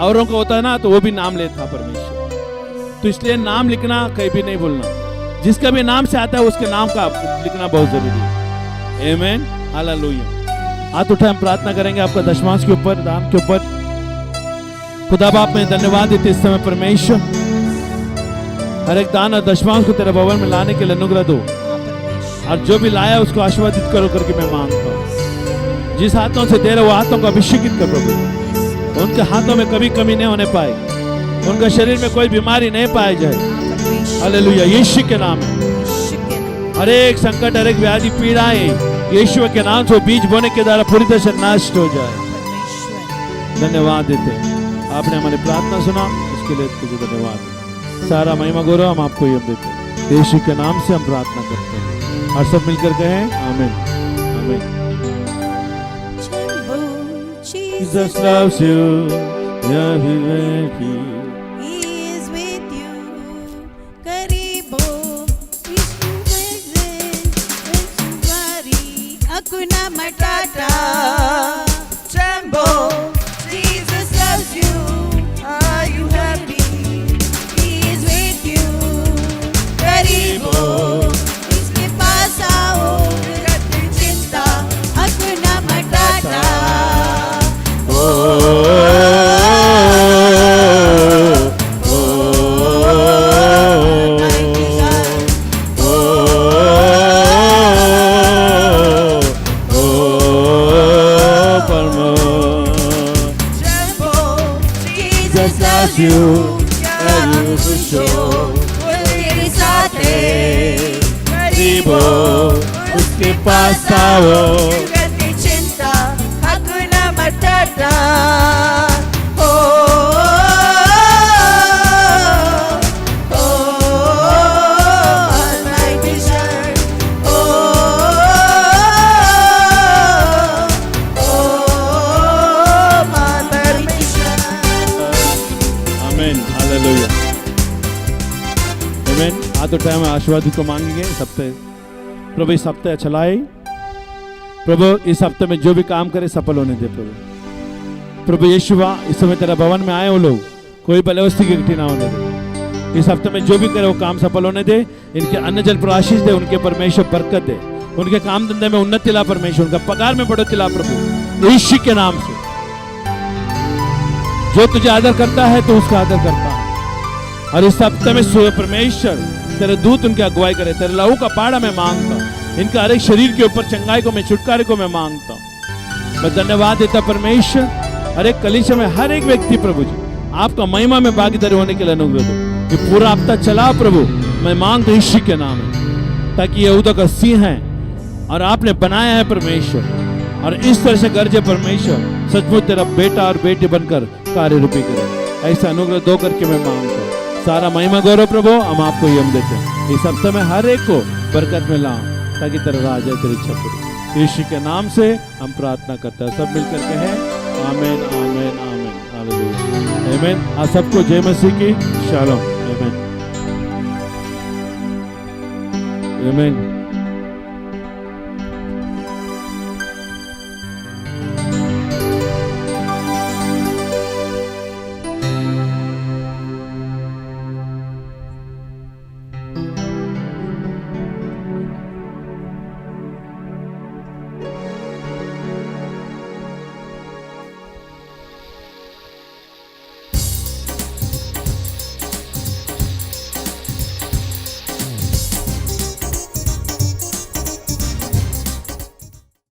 औरों का होता है ना तो वो भी नाम लेता परमेश्वर। तो इसलिए नाम लिखना कहीं भी नहीं भूलना। जिसका भी नाम से आता है उसके नाम का लिखना बहुत जरूरी है। आमीन। हालेलुया। हाथ उठाए, हम प्रार्थना करेंगे आपका दशमांश के ऊपर, दान के ऊपर। खुदा बाप में धन्यवाद देते इस समय परमेश्वर, हर एक दान और दशमांश को तेरे भवन में लाने के लिए अनुग्रह दो, और जो भी लाया उसको आशीर्वादित करो करके मैं मांगता हूँ। जिस हाथों से दे रहे वो हाथों को अभिषेकित कर प्रभु, उनके हाथों में कभी कमी नहीं होने पाए, उनका शरीर में कोई बीमारी नहीं पाई जाए। हालेलुया। यीशु के नाम में हर एक संकट, हर एक व्याधि, पीड़ाएं यीशु के नाम से बीज बोने के द्वारा पूरी तरह से नष्ट हो जाए। धन्यवाद देते हैं, आपने हमारी प्रार्थना सुना, इसके लिए तुझे धन्यवाद। सारा महिमा गौरव हम आपको ही देते हैं। यीशु के नाम से हम प्रार्थना करते हैं और सब मिलकर कहें आमीन। आमीन। Jesus loves you, yeah, he will be. He is with you. Karibu, Vishnu present, Vishnuvari, Hakuna Matata. Tremble, Jesus loves you. Are you happy? He is with you. Karibu, इसके पास आओ, रखते चिंता, Hakuna Matata. You and you for sure. तेरे साथ है, करीबो उसके पास आओ, करते चिंता, Hakuna Matata. Almighty Son. My permission. आमीन। हालेलुया। आमीन। हाथ उठाए, हम आशीर्वाद को मांगेंगे। सप्ताह प्रभु इस हफ्ते चलाए, प्रभु इस हफ्ते में जो भी काम करे सफल होने दे प्रभु। प्रभु यीशुआ इस समय तेरा भवन में आए वो लोग, कोई बलवस्ती की घटी ना होने दे। इस हफ्ते में जो भी करे वो काम सफल होने दे। इनके अन्न जल पर आशीष दे, उनके परमेश्वर बरकत दे, उनके काम धंधे में उन्नति ला परमेश्वर, उनका पगार में बढ़ोतरी ला प्रभु यीशु के नाम से। जो तुझे आदर करता है तो उसका आदर करता है। और इस हफ्ते में परमेश्वर तेरे दूत उनकी अगुवाई करे, तेरे लहू का पाड़ा मैं मांगता हूं। इनका हर एक शरीर के ऊपर चंगाई को, मैं छुटकारे को मैं मांगता हूँ। मैं धन्यवाद देता परमेश्वर, हर एक कलीसिया में हर एक व्यक्ति प्रभु जी आपका महिमा में भागीदारी होने के लिए अनुग्रह दो। ये पूरा हफ्ता चला प्रभु, मैं मांगता हूँ यीशु के नाम में, ताकि यहूदा का सिंह है और आपने बनाया है परमेश्वर, और इस तरह से गरजे परमेश्वर, सचमुच तेरा बेटा और बेटी बनकर कार्य रूपी करे। ऐसा अनुग्रह दो करके मैं मांगता हूँ। सारा महिमा गौरव प्रभु हम आपको ही हम देते हैं। इस हफ्ते में हर एक को बरकत में लाओ, ताकि तेरा राज है, तेरी इच्छा पूरी। यीशु के नाम से हम प्रार्थना करते हैं, सब मिलकर के हैं आमीन आमीन आमीन हालेलुया आमीन। आप सबको जय मसीह की शालोम आमीन आमीन।